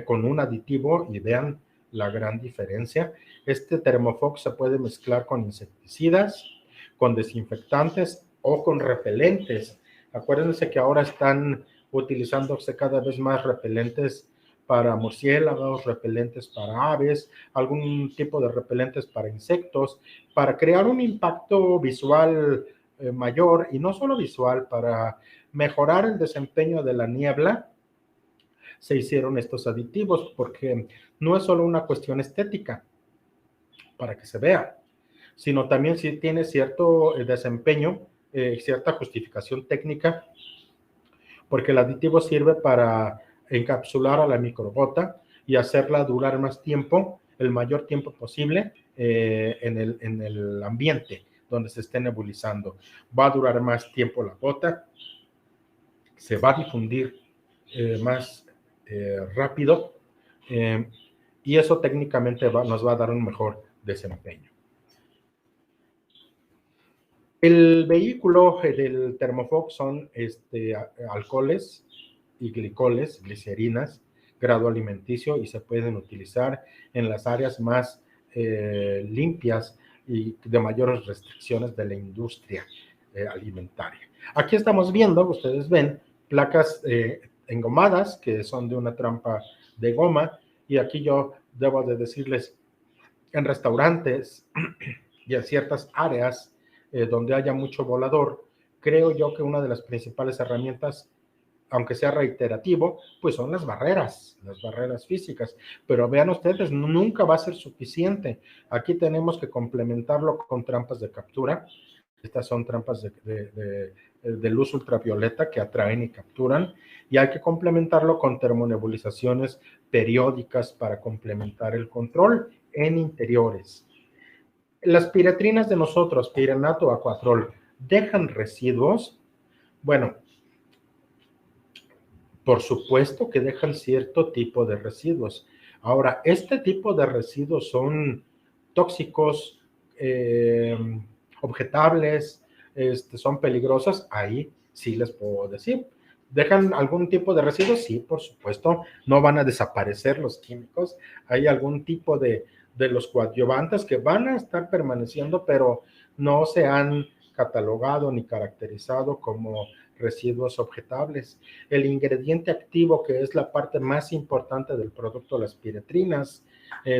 con un aditivo, y vean la gran diferencia. Este Thermofog se puede mezclar con insecticidas, con desinfectantes o con repelentes. Acuérdense que ahora están utilizándose cada vez más repelentes para murciélagos, repelentes para aves, algún tipo de repelentes para insectos, para crear un impacto visual mayor, y no solo visual, para mejorar el desempeño de la niebla. Se hicieron estos aditivos porque no es solo una cuestión estética para que se vea, sino también si tiene cierto desempeño, cierta justificación técnica, porque el aditivo sirve para encapsular a la microgota y hacerla durar más tiempo, el mayor tiempo posible, en el ambiente donde se esté nebulizando. Va a durar más tiempo la gota, se va a difundir más rápido, y eso técnicamente nos va a dar un mejor desempeño. El vehículo del Thermofog son alcoholes y glicoles, glicerinas, grado alimenticio, y se pueden utilizar en las áreas más limpias y de mayores restricciones de la industria alimentaria. Aquí estamos viendo, ustedes ven, placas engomadas que son de una trampa de goma, y aquí yo debo de decirles, en restaurantes y en ciertas áreas donde haya mucho volador, creo yo que una de las principales herramientas, aunque sea reiterativo, pues son las barreras físicas. Pero vean ustedes, nunca va a ser suficiente. Aquí tenemos que complementarlo con trampas de captura, Estas son trampas de luz ultravioleta que atraen y capturan, y hay que complementarlo con termonebulizaciones periódicas para complementar el control en interiores. Las piretrinas de nosotros, pirenato o acuatrol, ¿dejan residuos? Bueno, por supuesto que dejan cierto tipo de residuos. Ahora, este tipo de residuos son tóxicos, objetables, son peligrosos, ahí sí les puedo decir. ¿Dejan algún tipo de residuos? Sí, por supuesto, no van a desaparecer los químicos. Hay algún tipo de los coadyuvantes que van a estar permaneciendo, pero no se han catalogado ni caracterizado como residuos objetables. El ingrediente activo, que es la parte más importante del producto, las piretrinas,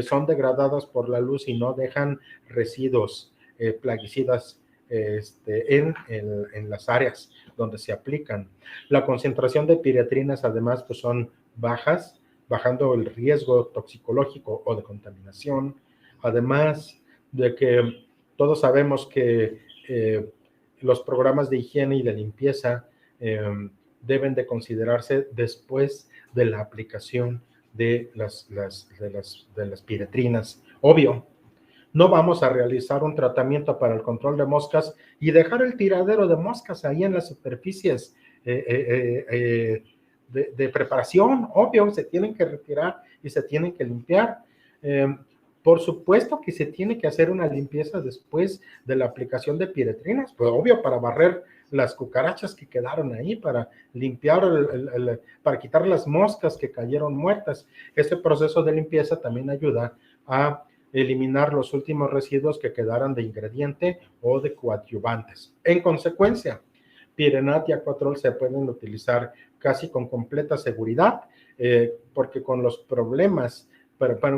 son degradadas por la luz y no dejan residuos plaguicidas en las áreas donde se aplican. La concentración de piretrinas, además, pues son bajas, bajando el riesgo toxicológico o de contaminación, además de que todos sabemos que los programas de higiene y de limpieza deben de considerarse después de la aplicación de las piretrinas. Obvio, no vamos a realizar un tratamiento para el control de moscas y dejar el tiradero de moscas ahí en las superficies de preparación. Obvio, se tienen que retirar y se tienen que limpiar. Por supuesto que se tiene que hacer una limpieza después de la aplicación de piretrinas, pues obvio, para barrer las cucarachas que quedaron ahí, para limpiar, para quitar las moscas que cayeron muertas. Este proceso de limpieza también ayuda a eliminar los últimos residuos que quedaran de ingrediente o de coadyuvantes. En consecuencia, Pirenat y Acuatrol se pueden utilizar casi con completa seguridad, porque con los problemas,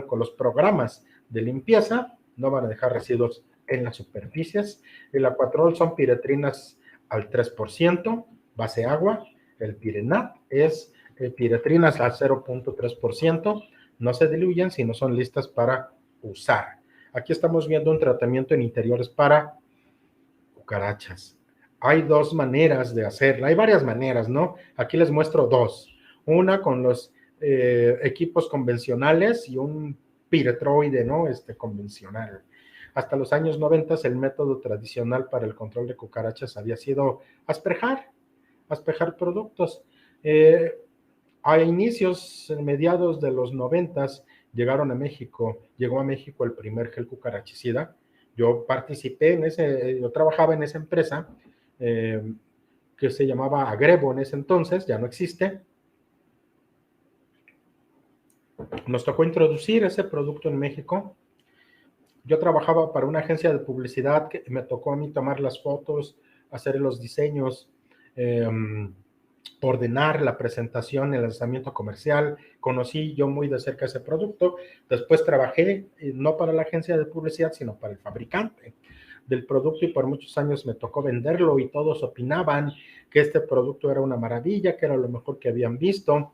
con los programas de limpieza, no van a dejar residuos en las superficies. El Acuatrol son piretrinas al 3%, base agua. El Pirenat es piretrinas al 0.3%, no se diluyen, sino son listas para usar. Aquí estamos viendo un tratamiento en interiores para cucarachas. Hay dos maneras de hacerla, hay varias maneras, ¿no? Aquí les muestro dos. Una con los equipos convencionales y un piretroide, ¿no? Convencional. Hasta los años 90 el método tradicional para el control de cucarachas había sido aspejar productos. A inicios, mediados de los 90 llegó a México el primer gel cucarachicida. Yo participé yo trabajaba en esa empresa que se llamaba Agrebo en ese entonces, ya no existe. Nos tocó introducir ese producto en México. Yo trabajaba para una agencia de publicidad que me tocó a mí tomar las fotos, hacer los diseños, ordenar la presentación, el lanzamiento comercial. Conocí yo muy de cerca ese producto. Después trabajé no para la agencia de publicidad, sino para el fabricante del producto, y por muchos años me tocó venderlo y todos opinaban que este producto era una maravilla, que era lo mejor que habían visto.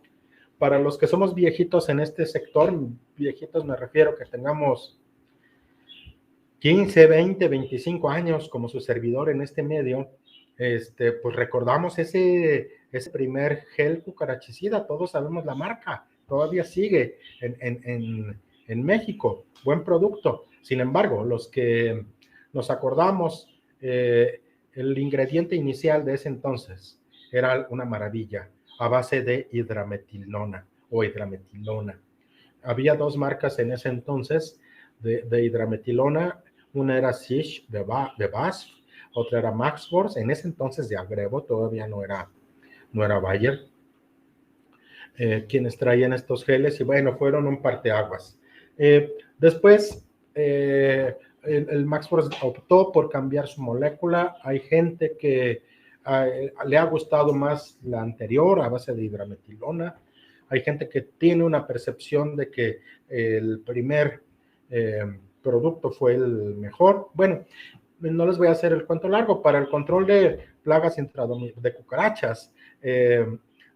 Para los que somos viejitos en este sector, viejitos me refiero que tengamos 15, 20, 25 años como su servidor en este medio, pues recordamos ese primer gel cucarachicida. Todos sabemos la marca, todavía sigue en México, buen producto. Sin embargo, los que nos acordamos, el ingrediente inicial de ese entonces era una maravilla, a base de hidrametilona o hidrametilona. Había dos marcas en ese entonces de hidrametilona. Una era Sish de BASF, otra era Maxforce, en ese entonces de Agrebo, todavía no era Bayer, quienes traían estos geles, y bueno, fueron un parteaguas. Después, el Maxforce optó por cambiar su molécula. Hay gente que le ha gustado más la anterior, a base de hidrametilona. Hay gente que tiene una percepción de que el primer producto fue el mejor. Bueno, no les voy a hacer el cuento largo. Para el control de plagas de cucarachas,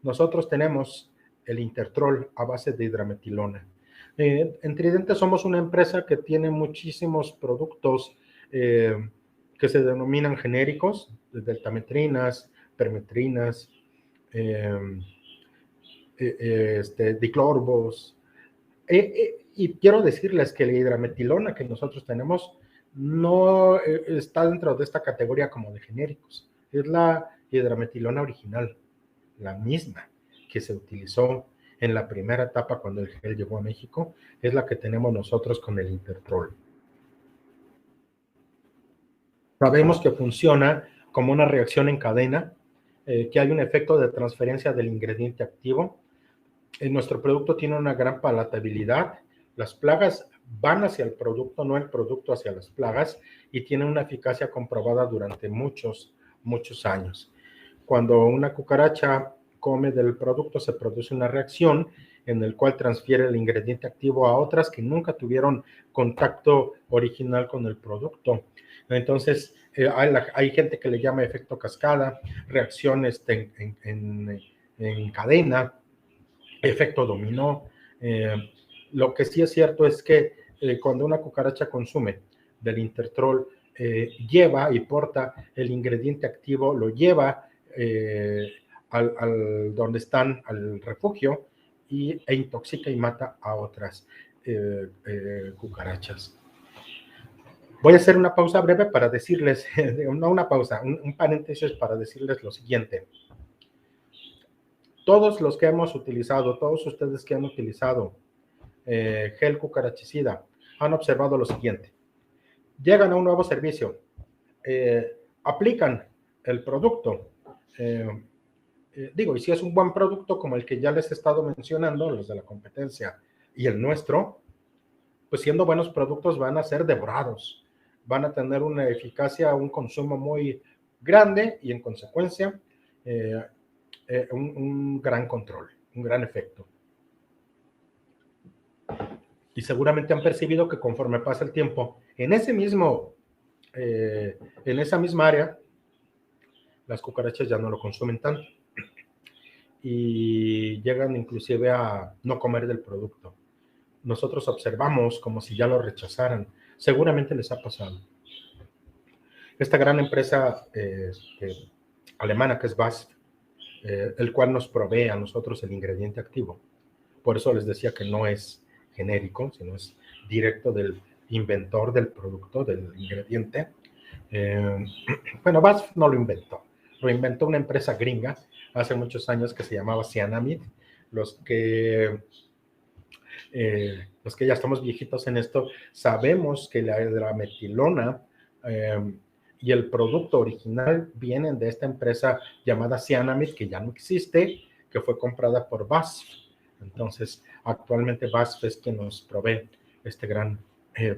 nosotros tenemos el Intertrol a base de hidrametilona. En Tridente somos una empresa que tiene muchísimos productos que se denominan genéricos, deltametrinas, permetrinas, diclorbos. Y quiero decirles que la hidrametilona que nosotros tenemos no está dentro de esta categoría como de genéricos. Es la hidrametilona original, la misma que se utilizó en la primera etapa cuando el gel llegó a México, es la que tenemos nosotros con el Intertrol. Sabemos que funciona como una reacción en cadena, que hay un efecto de transferencia del ingrediente activo. Nuestro producto tiene una gran palatabilidad. Las plagas van hacia el producto, no el producto hacia las plagas, y tiene una eficacia comprobada durante muchos años. Cuando una cucaracha come del producto, se produce una reacción en el cual transfiere el ingrediente activo a otras que nunca tuvieron contacto original con el producto. Entonces, hay gente que le llama efecto cascada, reacciones en cadena, efecto dominó. Lo que sí es cierto es que cuando una cucaracha consume del Intertrol, lleva y porta el ingrediente activo, lo lleva al donde están, al refugio, e intoxica y mata a otras cucarachas. Voy a hacer una pausa breve para decirles, no una pausa, un paréntesis para decirles lo siguiente. Todos los que hemos utilizado, todos ustedes que han utilizado gel cucarachicida, han observado lo siguiente. Llegan a un nuevo servicio, aplican el producto, y si es un buen producto como el que ya les he estado mencionando, los de la competencia y el nuestro, pues siendo buenos productos van a ser devorados, van a tener una eficacia, un consumo muy grande y en consecuencia un gran control, un gran efecto. Y seguramente han percibido que conforme pasa el tiempo, en esa misma área, las cucarachas ya no lo consumen tanto y llegan inclusive a no comer del producto. Nosotros observamos como si ya lo rechazaran. Seguramente les ha pasado. Esta gran empresa alemana que es BASF, el cual nos provee a nosotros el ingrediente activo. Por eso les decía que no es genérico, sino es directo del inventor del producto, del ingrediente. Bueno, BASF no lo inventó una empresa gringa hace muchos años que se llamaba Cyanamid. Los que ya estamos viejitos en esto, sabemos que la metilona y el producto original vienen de esta empresa llamada Cyanamid, que ya no existe, que fue comprada por BASF. Entonces, actualmente BASF es quien nos provee este gran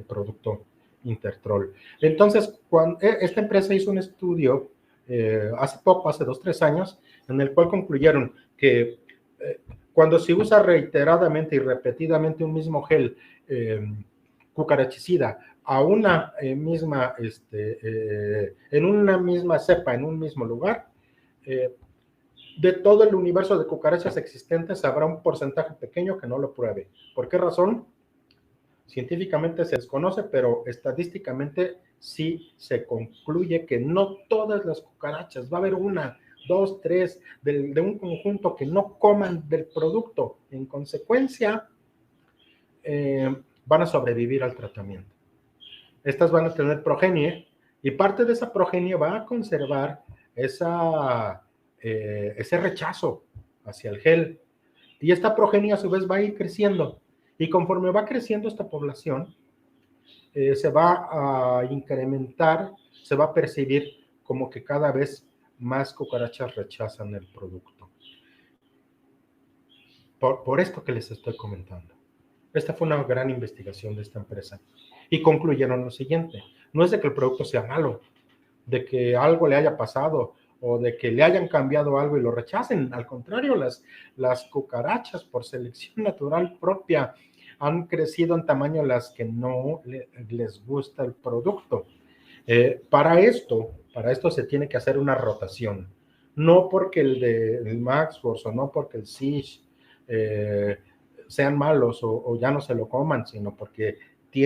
producto Intertrol. Entonces, esta empresa hizo un estudio hace 2 o 3 años, en el cual concluyeron que cuando se usa reiteradamente y repetidamente un mismo gel cucarachicida a una misma, en una misma cepa, en un mismo lugar, de todo el universo de cucarachas existentes habrá un porcentaje pequeño que no lo pruebe. ¿Por qué razón? Científicamente se desconoce, pero estadísticamente sí se concluye que no todas las cucarachas, va a haber 1, 2, 3 de un conjunto que no coman del producto. En consecuencia, van a sobrevivir al tratamiento. Estas van a tener progenie y parte de esa progenie va a conservar ese rechazo hacia el gel. Y esta progenie a su vez va a ir creciendo. Y conforme va creciendo esta población, se va a incrementar, se va a percibir como que cada vez más cucarachas rechazan el producto. Por esto que les estoy comentando. Esta fue una gran investigación de esta empresa. Y concluyeron lo siguiente: no es de que el producto sea malo, de que algo le haya pasado o de que le hayan cambiado algo y lo rechacen. Al contrario, las cucarachas, por selección natural propia, han crecido en tamaño las que no les gusta el producto. Para esto se tiene que hacer una rotación. No porque el Maxforce o no porque el Siege sean malos o ya no se lo coman, sino porque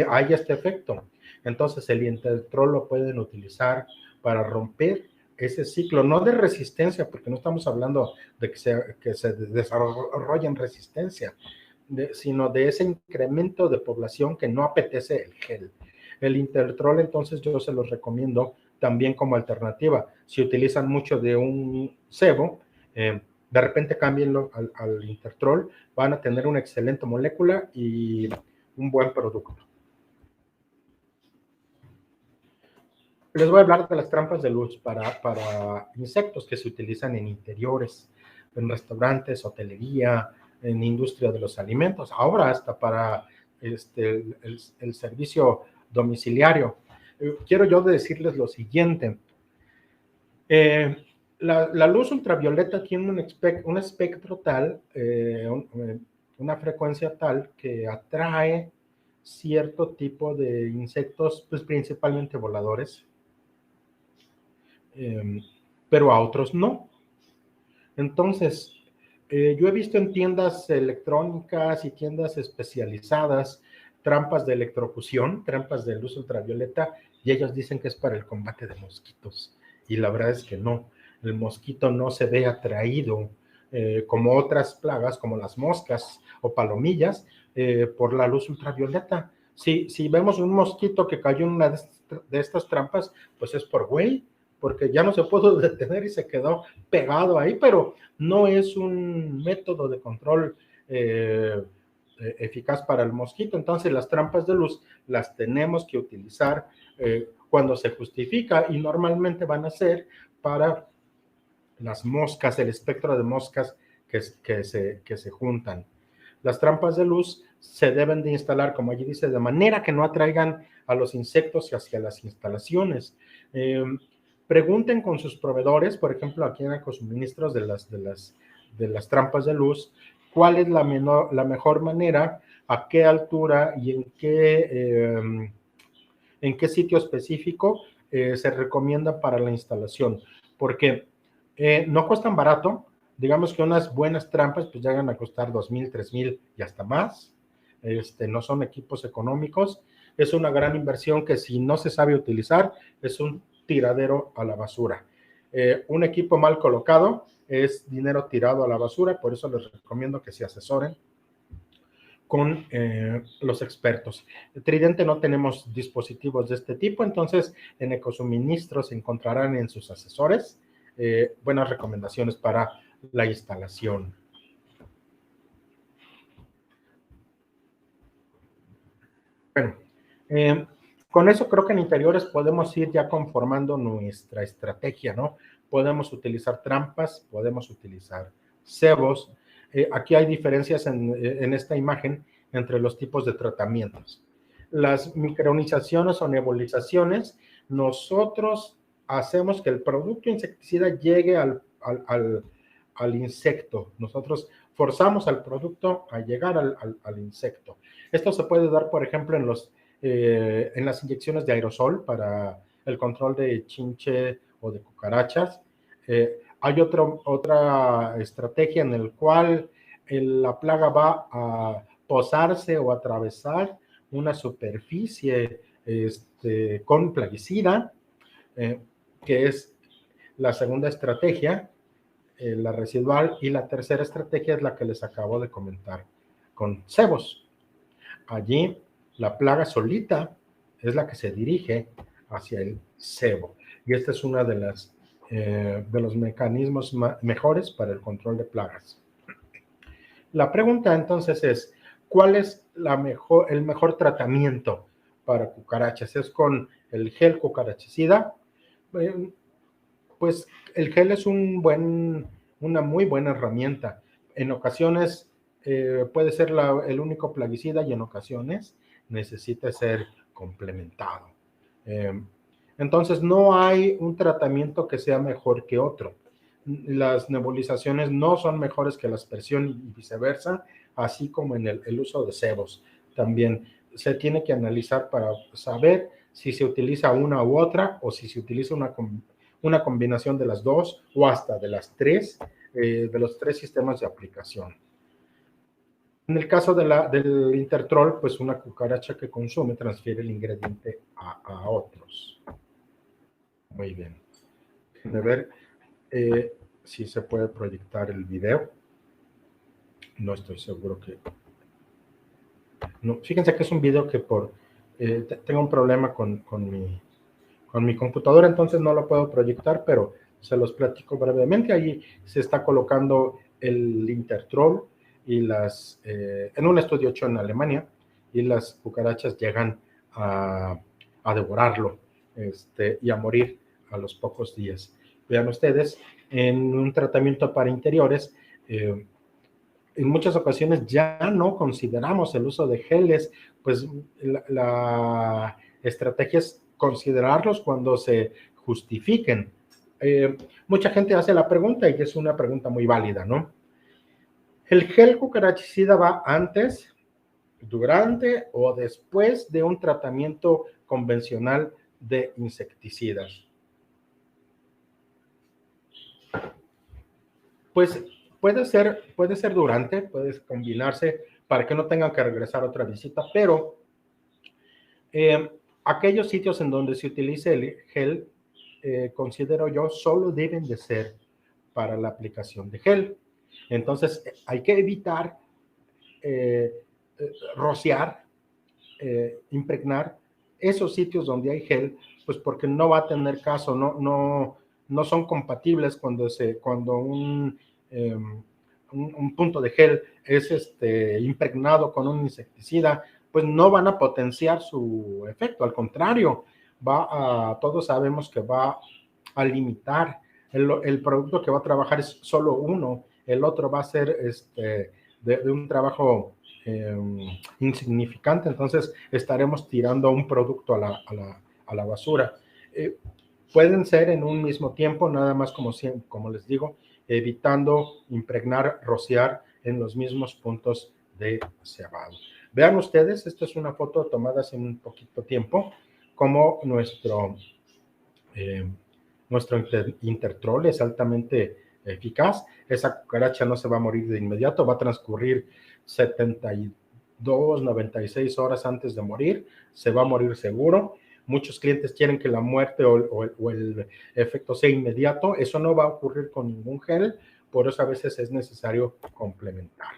hay este efecto. Entonces el Intertrol lo pueden utilizar para romper ese ciclo, no de resistencia, porque no estamos hablando de que se desarrolle en resistencia, sino de ese incremento de población que no apetece el gel. El Intertrol, entonces, yo se los recomiendo también como alternativa. Si utilizan mucho de un sebo, de repente cámbienlo al Intertrol, van a tener una excelente molécula y un buen producto. Les voy a hablar de las trampas de luz para insectos que se utilizan en interiores, en restaurantes, hotelería, en industria de los alimentos, ahora hasta para el servicio domiciliario. Quiero yo decirles lo siguiente. La luz ultravioleta tiene un espectro tal, una frecuencia tal que atrae cierto tipo de insectos, pues principalmente voladores, pero a otros no. Entonces, yo he visto en tiendas electrónicas y tiendas especializadas trampas de electrofusión, trampas de luz ultravioleta, y ellos dicen que es para el combate de mosquitos. Y la verdad es que no. El mosquito no se ve atraído como otras plagas, como las moscas o palomillas, por la luz ultravioleta. Si vemos un mosquito que cayó en una de estas trampas, pues es por güey, porque ya no se pudo detener y se quedó pegado ahí, pero no es un método de control eficaz para el mosquito. Entonces las trampas de luz las tenemos que utilizar cuando se justifica, y normalmente van a ser para las moscas, el espectro de moscas que se juntan. Las trampas de luz se deben de instalar, como allí dice, de manera que no atraigan a los insectos hacia las instalaciones. Pregunten con sus proveedores, por ejemplo, aquí en Ecosuministros de las trampas de luz, cuál es la mejor manera, a qué altura y en qué sitio específico se recomienda para la instalación, porque no cuestan barato. Digamos que unas buenas trampas pues llegan a costar 2,000, 3,000 y hasta más. No son equipos económicos. Es una gran inversión que, si no se sabe utilizar, es un tiradero a la basura. Un equipo mal colocado es dinero tirado a la basura, por eso les recomiendo que se asesoren con los expertos. Tridente no tenemos dispositivos de este tipo, entonces en Ecosuministros encontrarán en sus asesores buenas recomendaciones para la instalación. Bueno, con eso creo que en interiores podemos ir ya conformando nuestra estrategia, ¿no? Podemos utilizar trampas, podemos utilizar cebos. Aquí hay diferencias en esta imagen entre los tipos de tratamientos. Las micronizaciones o nebulizaciones, nosotros hacemos que el producto insecticida llegue al insecto. Nosotros forzamos al producto a llegar al insecto. Esto se puede dar, por ejemplo, en las inyecciones de aerosol para el control de chinche o de cucarachas. Hay otra estrategia en la cual la plaga va a posarse o atravesar una superficie con plaguicida, que es la segunda estrategia, la residual, y la tercera estrategia es la que les acabo de comentar con cebos. Allí la plaga solita es la que se dirige hacia el cebo, y esta es una de los mecanismos mejores para el control de plagas. La pregunta entonces es, ¿cuál es el mejor tratamiento para cucarachas? ¿Es con el gel cucarachicida? Pues el gel es una muy buena herramienta. En ocasiones puede ser el único plaguicida, y en ocasiones necesita ser complementado. Entonces no hay un tratamiento que sea mejor que otro. Las nebulizaciones no son mejores que la aspersión y viceversa, así como en el uso de cebos. También se tiene que analizar para saber si se utiliza una u otra, o si se utiliza una combinación de las dos o hasta de las tres, de los tres sistemas de aplicación. el caso del Intertrol, pues una cucaracha que consume transfiere el ingrediente a otros. Muy bien. A ver si se puede proyectar el video. No estoy seguro que... No, fíjense que es un video que tengo un problema con mi computadora, entonces no lo puedo proyectar, pero se los platico brevemente. Allí se está colocando el Intertrol y en un estudio hecho en Alemania, y las cucarachas llegan a devorarlo y a morir a los pocos días. Vean ustedes, en un tratamiento para interiores, en muchas ocasiones ya no consideramos el uso de geles, pues la estrategia es considerarlos cuando se justifiquen. Mucha gente hace la pregunta, y es una pregunta muy válida, ¿no? ¿El gel cucarachicida va antes, durante o después de un tratamiento convencional de insecticidas? Pues puede ser durante, puede combinarse para que no tengan que regresar a otra visita, pero aquellos sitios en donde se utilice el gel, considero yo, solo deben de ser para la aplicación de gel. Entonces, hay que evitar rociar, impregnar esos sitios donde hay gel, pues porque no va a tener caso, no son compatibles cuando un punto de gel es impregnado con un insecticida, pues no van a potenciar su efecto, al contrario, todos sabemos que va a limitar. El producto que va a trabajar es solo uno, el otro va a ser de un trabajo insignificante, entonces estaremos tirando un producto a la basura. Pueden ser en un mismo tiempo, nada más como les digo, evitando impregnar, rociar en los mismos puntos de cebado. Vean ustedes, esta es una foto tomada hace un poquito tiempo, como nuestro Intertrol es altamente eficaz. Esa cucaracha no se va a morir de inmediato, va a transcurrir 72, 96 horas antes de morir, se va a morir seguro. Muchos clientes quieren que la muerte o el efecto sea inmediato. Eso no va a ocurrir con ningún gel, por eso a veces es necesario complementar.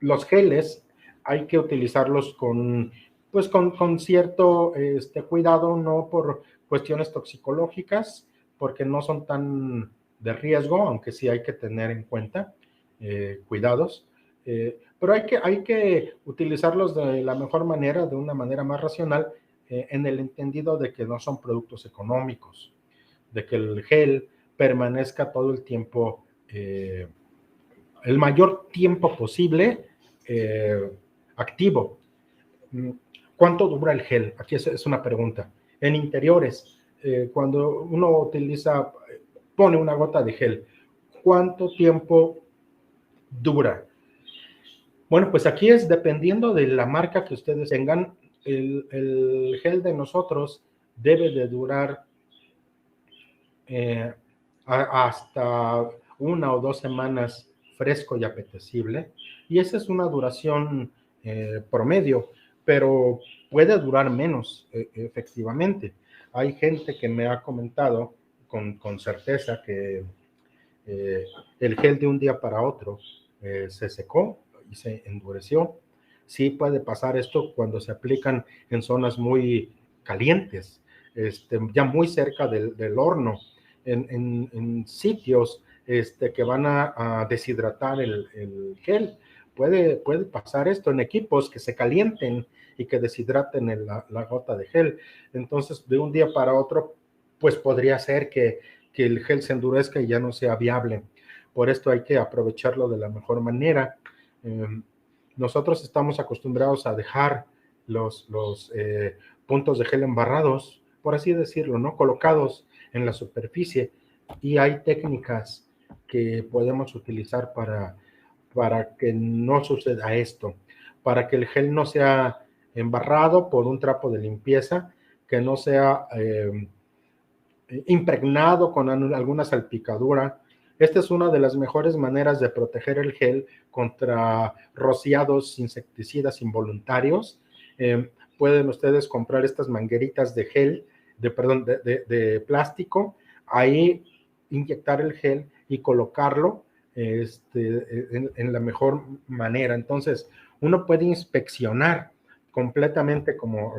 Los geles hay que utilizarlos con cierto cuidado, no por cuestiones toxicológicas, porque no son tan de riesgo, aunque sí hay que tener en cuenta cuidados, pero hay que utilizarlos de la mejor manera, de una manera más racional, en el entendido de que no son productos económicos, de que el gel permanezca todo el tiempo, el mayor tiempo posible activo. ¿Cuánto dura el gel? Aquí es una pregunta. En interiores, cuando uno pone una gota de gel, ¿cuánto tiempo dura? Bueno, pues aquí es dependiendo de la marca que ustedes tengan. El gel de nosotros debe de durar hasta 1 o 2 semanas fresco y apetecible, y esa es una duración promedio, pero puede durar menos, efectivamente. Hay gente que me ha comentado con certeza que el gel de un día para otro se secó y se endureció. Sí puede pasar esto cuando se aplican en zonas muy calientes, ya muy cerca del horno, en sitios que van a deshidratar el gel. Puede pasar esto en equipos que se calienten y que deshidraten la gota de gel. Entonces, de un día para otro, pues podría ser que el gel se endurezca y ya no sea viable. Por esto hay que aprovecharlo de la mejor manera. Nosotros estamos acostumbrados a dejar los puntos de gel embarrados, por así decirlo, ¿no? Colocados en la superficie, y hay técnicas que podemos utilizar para que no suceda esto, para que el gel no sea embarrado por un trapo de limpieza, que no sea impregnado con alguna salpicadura, Esta es una de las mejores maneras de proteger el gel contra rociados insecticidas involuntarios. Pueden ustedes comprar estas mangueritas de gel, de plástico, ahí inyectar el gel y colocarlo en la mejor manera. Entonces, uno puede inspeccionar completamente, como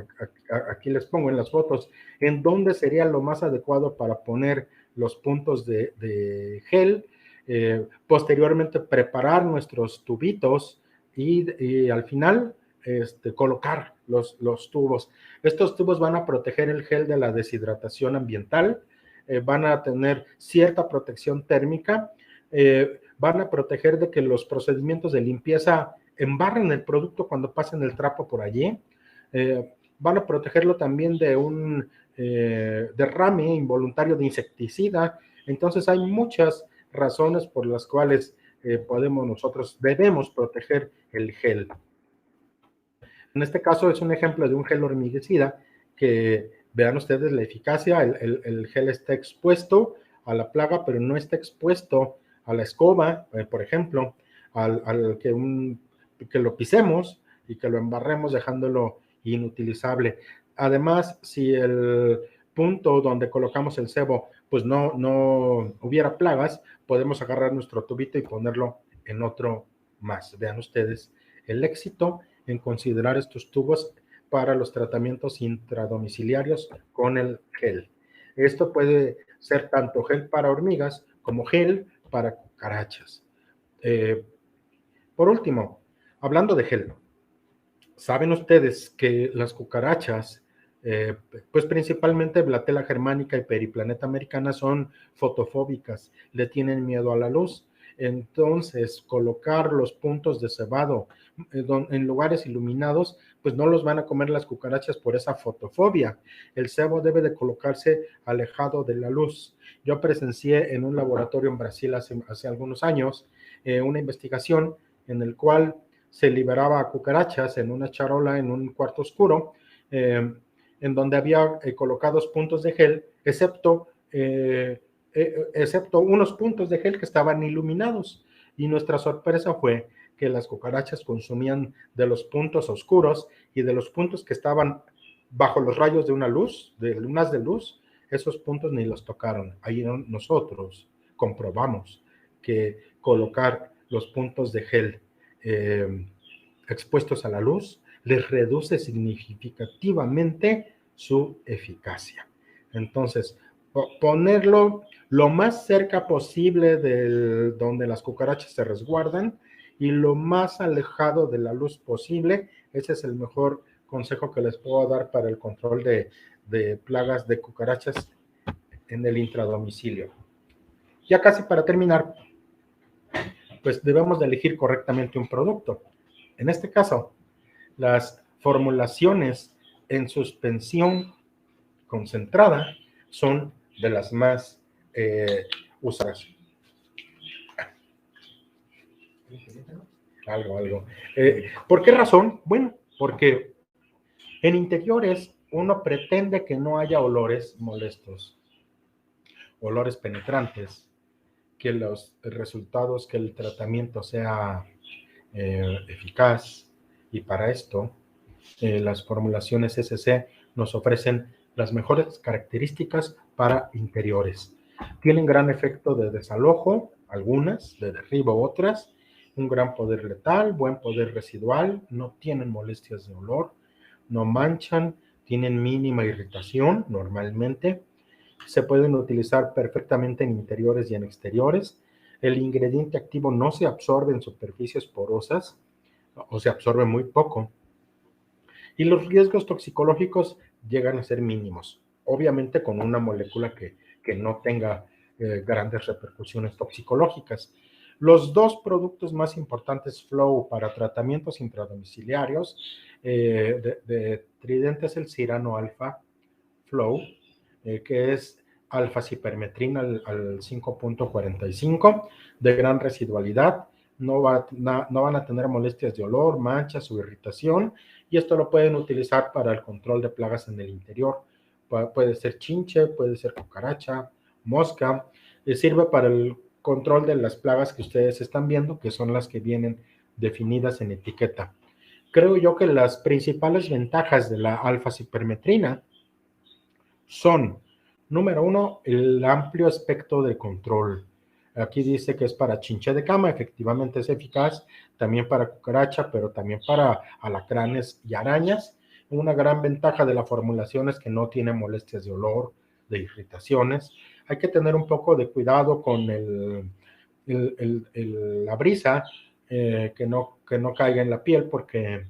aquí les pongo en las fotos, en dónde sería lo más adecuado para poner los puntos de gel, posteriormente preparar nuestros tubitos y al final colocar los tubos. Estos tubos van a proteger el gel de la deshidratación ambiental, van a tener cierta protección térmica, van a proteger de que los procedimientos de limpieza embarren el producto cuando pasen el trapo por allí, van a protegerlo también de un derrame involuntario de insecticida. Entonces hay muchas razones por las cuales debemos proteger el gel. En este caso es un ejemplo de un gel hormiguicida que vean ustedes la eficacia, el gel está expuesto a la plaga, pero no está expuesto a la escoba, por ejemplo, al que lo pisemos y que lo embarremos dejándolo inutilizable. Además, si el punto donde colocamos el cebo pues no hubiera plagas, podemos agarrar nuestro tubito y ponerlo en otro más. Vean ustedes el éxito en considerar estos tubos para los tratamientos intradomiciliarios con el gel. Esto puede ser tanto gel para hormigas como gel para cucarachas. Por último, hablando de gel, ¿saben ustedes que las cucarachas, pues principalmente Blatella germánica y Periplaneta americana, son fotofóbicas, le tienen miedo a la luz? Entonces, colocar los puntos de cebado en lugares iluminados, pues no los van a comer las cucarachas por esa fotofobia. El cebo debe de colocarse alejado de la luz. Yo presencié en un laboratorio en Brasil hace algunos años una investigación en el cual se liberaba a cucarachas en una charola en un cuarto oscuro, en donde había colocados puntos de gel, excepto unos puntos de gel que estaban iluminados. Y nuestra sorpresa fue que las cucarachas consumían de los puntos oscuros y de los puntos que estaban bajo los rayos de una luz, de lunas de luz, esos puntos ni los tocaron. Ahí nosotros comprobamos que colocar los puntos de gel expuestos a la luz les reduce significativamente su eficacia. Entonces, ponerlo lo más cerca posible de donde las cucarachas se resguardan y lo más alejado de la luz posible. Ese es el mejor consejo que les puedo dar para el control de plagas de cucarachas en el intradomicilio. Ya casi para terminar, pues debemos de elegir correctamente un producto. En este caso, las formulaciones en suspensión concentrada son de las más usadas. Algo. ¿Por qué razón? Bueno, porque en interiores uno pretende que no haya olores molestos, olores penetrantes, que los resultados, que el tratamiento sea eficaz, y para esto las formulaciones SC nos ofrecen las mejores características para interiores. Tienen gran efecto de desalojo, algunas, de derribo otras, un gran poder letal, buen poder residual, no tienen molestias de olor, no manchan, tienen mínima irritación normalmente, se pueden utilizar perfectamente en interiores y en exteriores. El ingrediente activo no se absorbe en superficies porosas o se absorbe muy poco. Y los riesgos toxicológicos llegan a ser mínimos, obviamente con una molécula que no tenga grandes repercusiones toxicológicas. Los dos productos más importantes Flow para tratamientos intradomiciliarios de Tridente es el Cirano Alfa Flow, que es alfa-cipermetrina al 5.45, de gran residualidad, no van a tener molestias de olor, manchas o irritación, y esto lo pueden utilizar para el control de plagas en el interior. Puede ser chinche, puede ser cucaracha, mosca, sirve para el control de las plagas que ustedes están viendo, que son las que vienen definidas en etiqueta. Creo yo que las principales ventajas de la alfa-cipermetrina son, número uno, el amplio espectro de control. Aquí dice que es para chinche de cama, efectivamente es eficaz, también para cucaracha, pero también para alacranes y arañas. Una gran ventaja de la formulación es que no tiene molestias de olor, de irritaciones. Hay que tener un poco de cuidado con la brisa, que no caiga en la piel, porque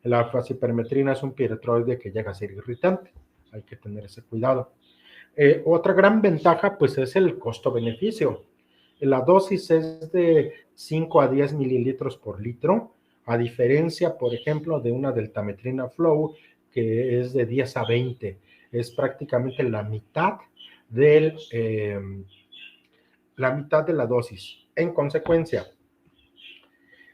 la alfa-cipermetrina es un piretroide que llega a ser irritante. Hay que tener ese cuidado. Otra gran ventaja, pues, es el costo-beneficio. La dosis es de 5 a 10 mililitros por litro, a diferencia, por ejemplo, de una deltametrina Flow, que es de 10 a 20. Es prácticamente la mitad de la dosis. En consecuencia,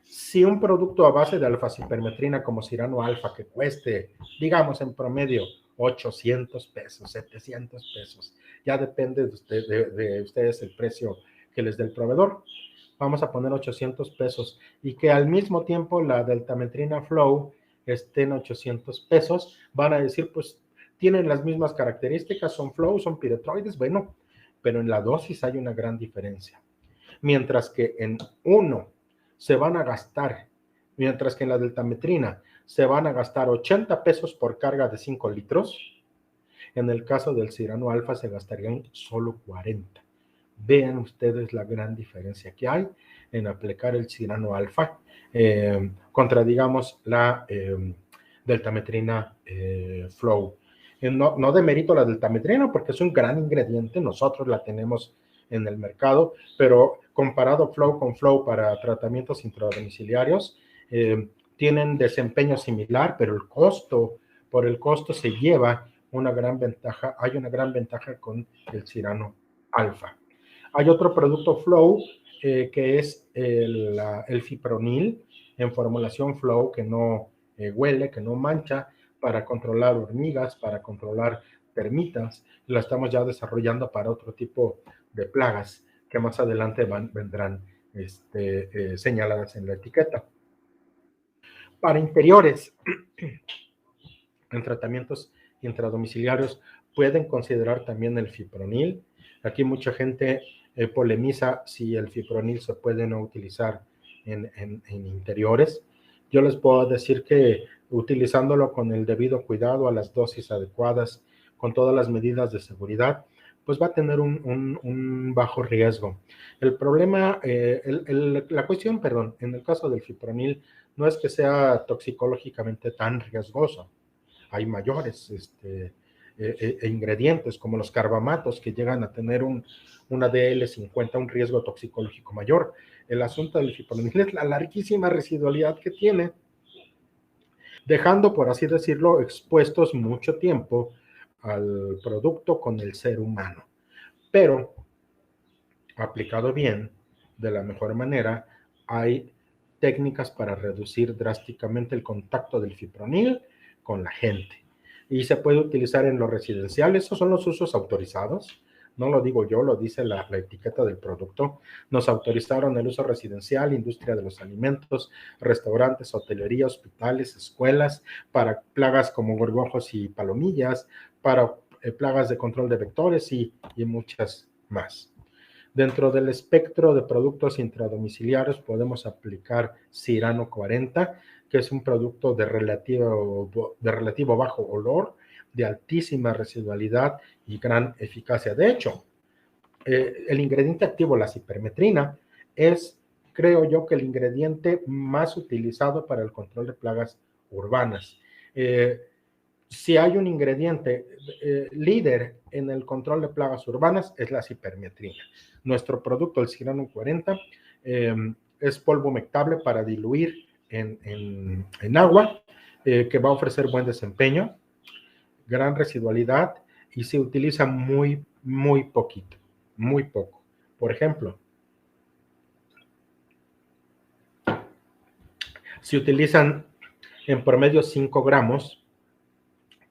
si un producto a base de alfa-cipermetrina como Cirano Alfa, que cueste, digamos, en promedio 800 pesos, 700 pesos, ya depende de ustedes el precio que les dé el proveedor, vamos a poner 800 pesos, y que al mismo tiempo la deltametrina Flow esté en 800 pesos, van a decir, pues, tienen las mismas características, son Flow, son piretroides, bueno, pero en la dosis hay una gran diferencia. Mientras que en uno se van a gastar, mientras que en la deltametrina se van a gastar 80 pesos por carga de 5 litros, en el caso del Cirano Alfa se gastarían solo 40. Vean ustedes la gran diferencia que hay en aplicar el Cirano Alfa contra, digamos, la deltametrina Flow. No demerito la deltametrina porque es un gran ingrediente, nosotros la tenemos en el mercado, pero comparado Flow con Flow para tratamientos intradomiciliarios, tienen desempeño similar, pero por el costo se lleva una gran ventaja, hay una gran ventaja con el Cirano Alfa. Hay otro producto Flow que es el fipronil en formulación Flow, que no huele, que no mancha, para controlar hormigas, para controlar termitas. La estamos ya desarrollando para otro tipo de plagas que más adelante vendrán señaladas en la etiqueta. Para interiores, en tratamientos intradomiciliarios, pueden considerar también el fipronil. Aquí mucha gente polemiza si el fipronil se puede no utilizar en interiores. Yo les puedo decir que utilizándolo con el debido cuidado, a las dosis adecuadas, con todas las medidas de seguridad, pues va a tener un bajo riesgo. El problema, la cuestión, perdón, en el caso del fipronil, no es que sea toxicológicamente tan riesgoso. Hay mayores ingredientes como los carbamatos que llegan a tener una DL50, un riesgo toxicológico mayor. El asunto del fipronil es la larguísima residualidad que tiene, dejando, por así decirlo, expuestos mucho tiempo al producto con el ser humano. Pero, aplicado bien, de la mejor manera, hay técnicas para reducir drásticamente el contacto del fipronil con la gente. Y se puede utilizar en lo residencial. Esos son los usos autorizados. No lo digo yo, lo dice la etiqueta del producto. Nos autorizaron el uso residencial, industria de los alimentos, restaurantes, hotelería, hospitales, escuelas, para plagas como gorgojos y palomillas, para plagas de control de vectores y muchas más. Dentro del espectro de productos intradomiciliarios podemos aplicar Cirano 40, que es un producto de relativo bajo olor, de altísima residualidad y gran eficacia. De hecho, el ingrediente activo, la cipermetrina, es, creo yo, que el ingrediente más utilizado para el control de plagas urbanas. Si hay un ingrediente líder en el control de plagas urbanas, es la cipermetrina. Nuestro producto, el Cirano 40, es polvo humectable para diluir en agua, que va a ofrecer buen desempeño, gran residualidad, y se utiliza muy, muy poquito, muy poco. Por ejemplo, se utilizan en promedio 5 gramos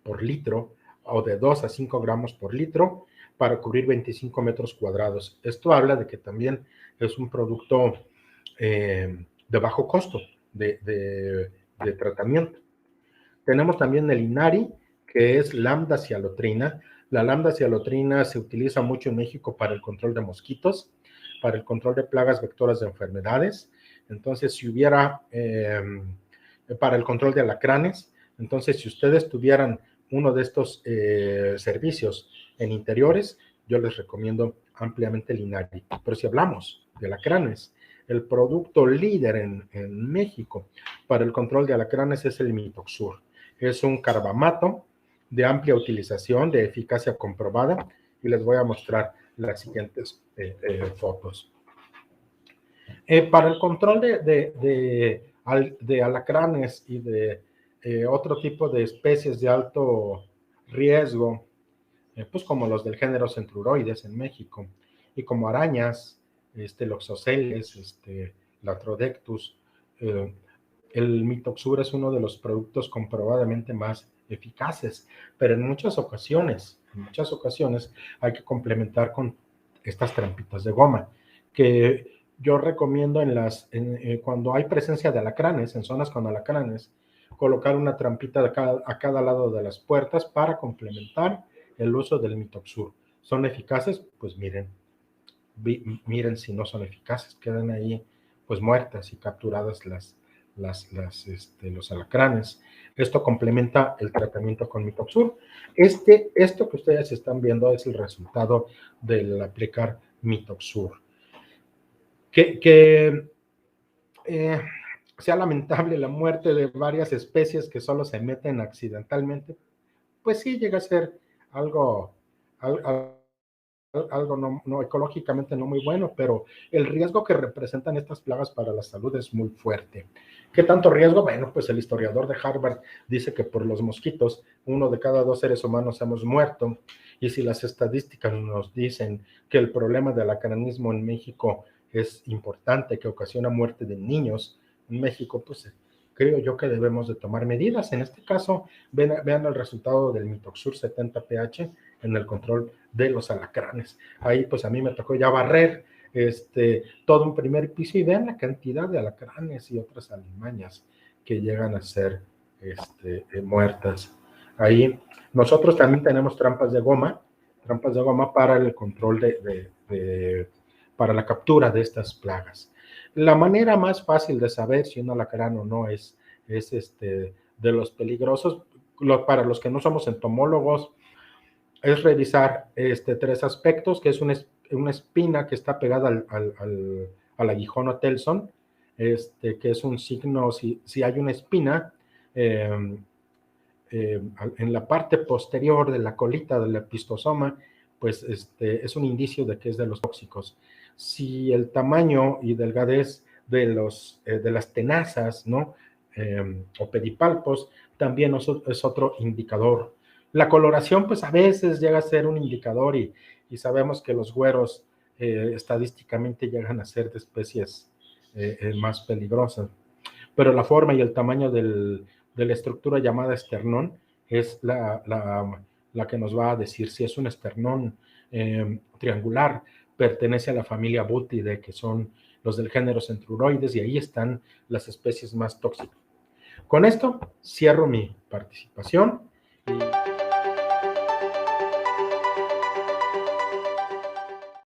por litro, o de 2 a 5 gramos por litro, para cubrir 25 metros cuadrados. Esto habla de que también es un producto de bajo costo de tratamiento. Tenemos también el Inari, que es lambda-cialotrina. La lambda-cialotrina se utiliza mucho en México para el control de mosquitos, para el control de plagas vectoras de enfermedades. Entonces, si hubiera para el control de alacranes, entonces si ustedes tuvieran uno de estos servicios en interiores, yo les recomiendo ampliamente el Inari. Pero si hablamos de alacranes, el producto líder en México para el control de alacranes es el Mitoxur. Es un carbamato de amplia utilización, de eficacia comprobada, y les voy a mostrar las siguientes fotos. Para el control de alacranes y de otro tipo de especies de alto riesgo, pues como los del género Centruroides en México, y como arañas, Loxoceles, Latrodectus, el Mitoxur es uno de los productos comprobadamente más eficaces, pero en muchas ocasiones hay que complementar con estas trampitas de goma, que yo recomiendo cuando hay presencia de alacranes, en zonas con alacranes, colocar una trampita a cada lado de las puertas para complementar el uso del Mitoxur. ¿Son eficaces? Pues miren si no son eficaces, quedan ahí pues muertas y capturadas los alacranes. Esto complementa el tratamiento con Mitoxur. Esto que ustedes están viendo es el resultado del aplicar Mitoxur. Que sea lamentable la muerte de varias especies que solo se meten accidentalmente, pues sí llega a ser algo no ecológicamente no muy bueno, pero el riesgo que representan estas plagas para la salud es muy fuerte. ¿Qué tanto riesgo? Bueno, pues el historiador de Harvard dice que por los mosquitos, 1 de cada 2 seres humanos hemos muerto, y si las estadísticas nos dicen que el problema del alacranismo en México es importante, que ocasiona muerte de niños en México, pues creo yo que debemos de tomar medidas. En este caso, vean el resultado del Mitoxur 70 pH en el control de los alacranes. Ahí pues a mí me tocó ya barrer todo un primer piso, y vean la cantidad de alacranes y otras alimañas que llegan a ser muertas. Ahí nosotros también tenemos trampas de goma para el control para la captura de estas plagas. La manera más fácil de saber si un alacrán o no es de los peligrosos, para los que no somos entomólogos, es revisar 3 aspectos, que es una espina que está pegada al aguijón o telson, que es un signo, si hay una espina en la parte posterior de la colita del epistosoma, pues es un indicio de que es de los tóxicos. Si el tamaño y delgadez de las tenazas, ¿no? O pedipalpos, también es otro indicador. La coloración, pues a veces llega a ser un indicador, y sabemos que los güeros estadísticamente llegan a ser de especies más peligrosas. Pero la forma y el tamaño de la estructura llamada esternón es la que nos va a decir si es un esternón triangular, pertenece a la familia Buthidae, que son los del género Centruroides, y ahí están las especies más tóxicas. Con esto cierro mi participación.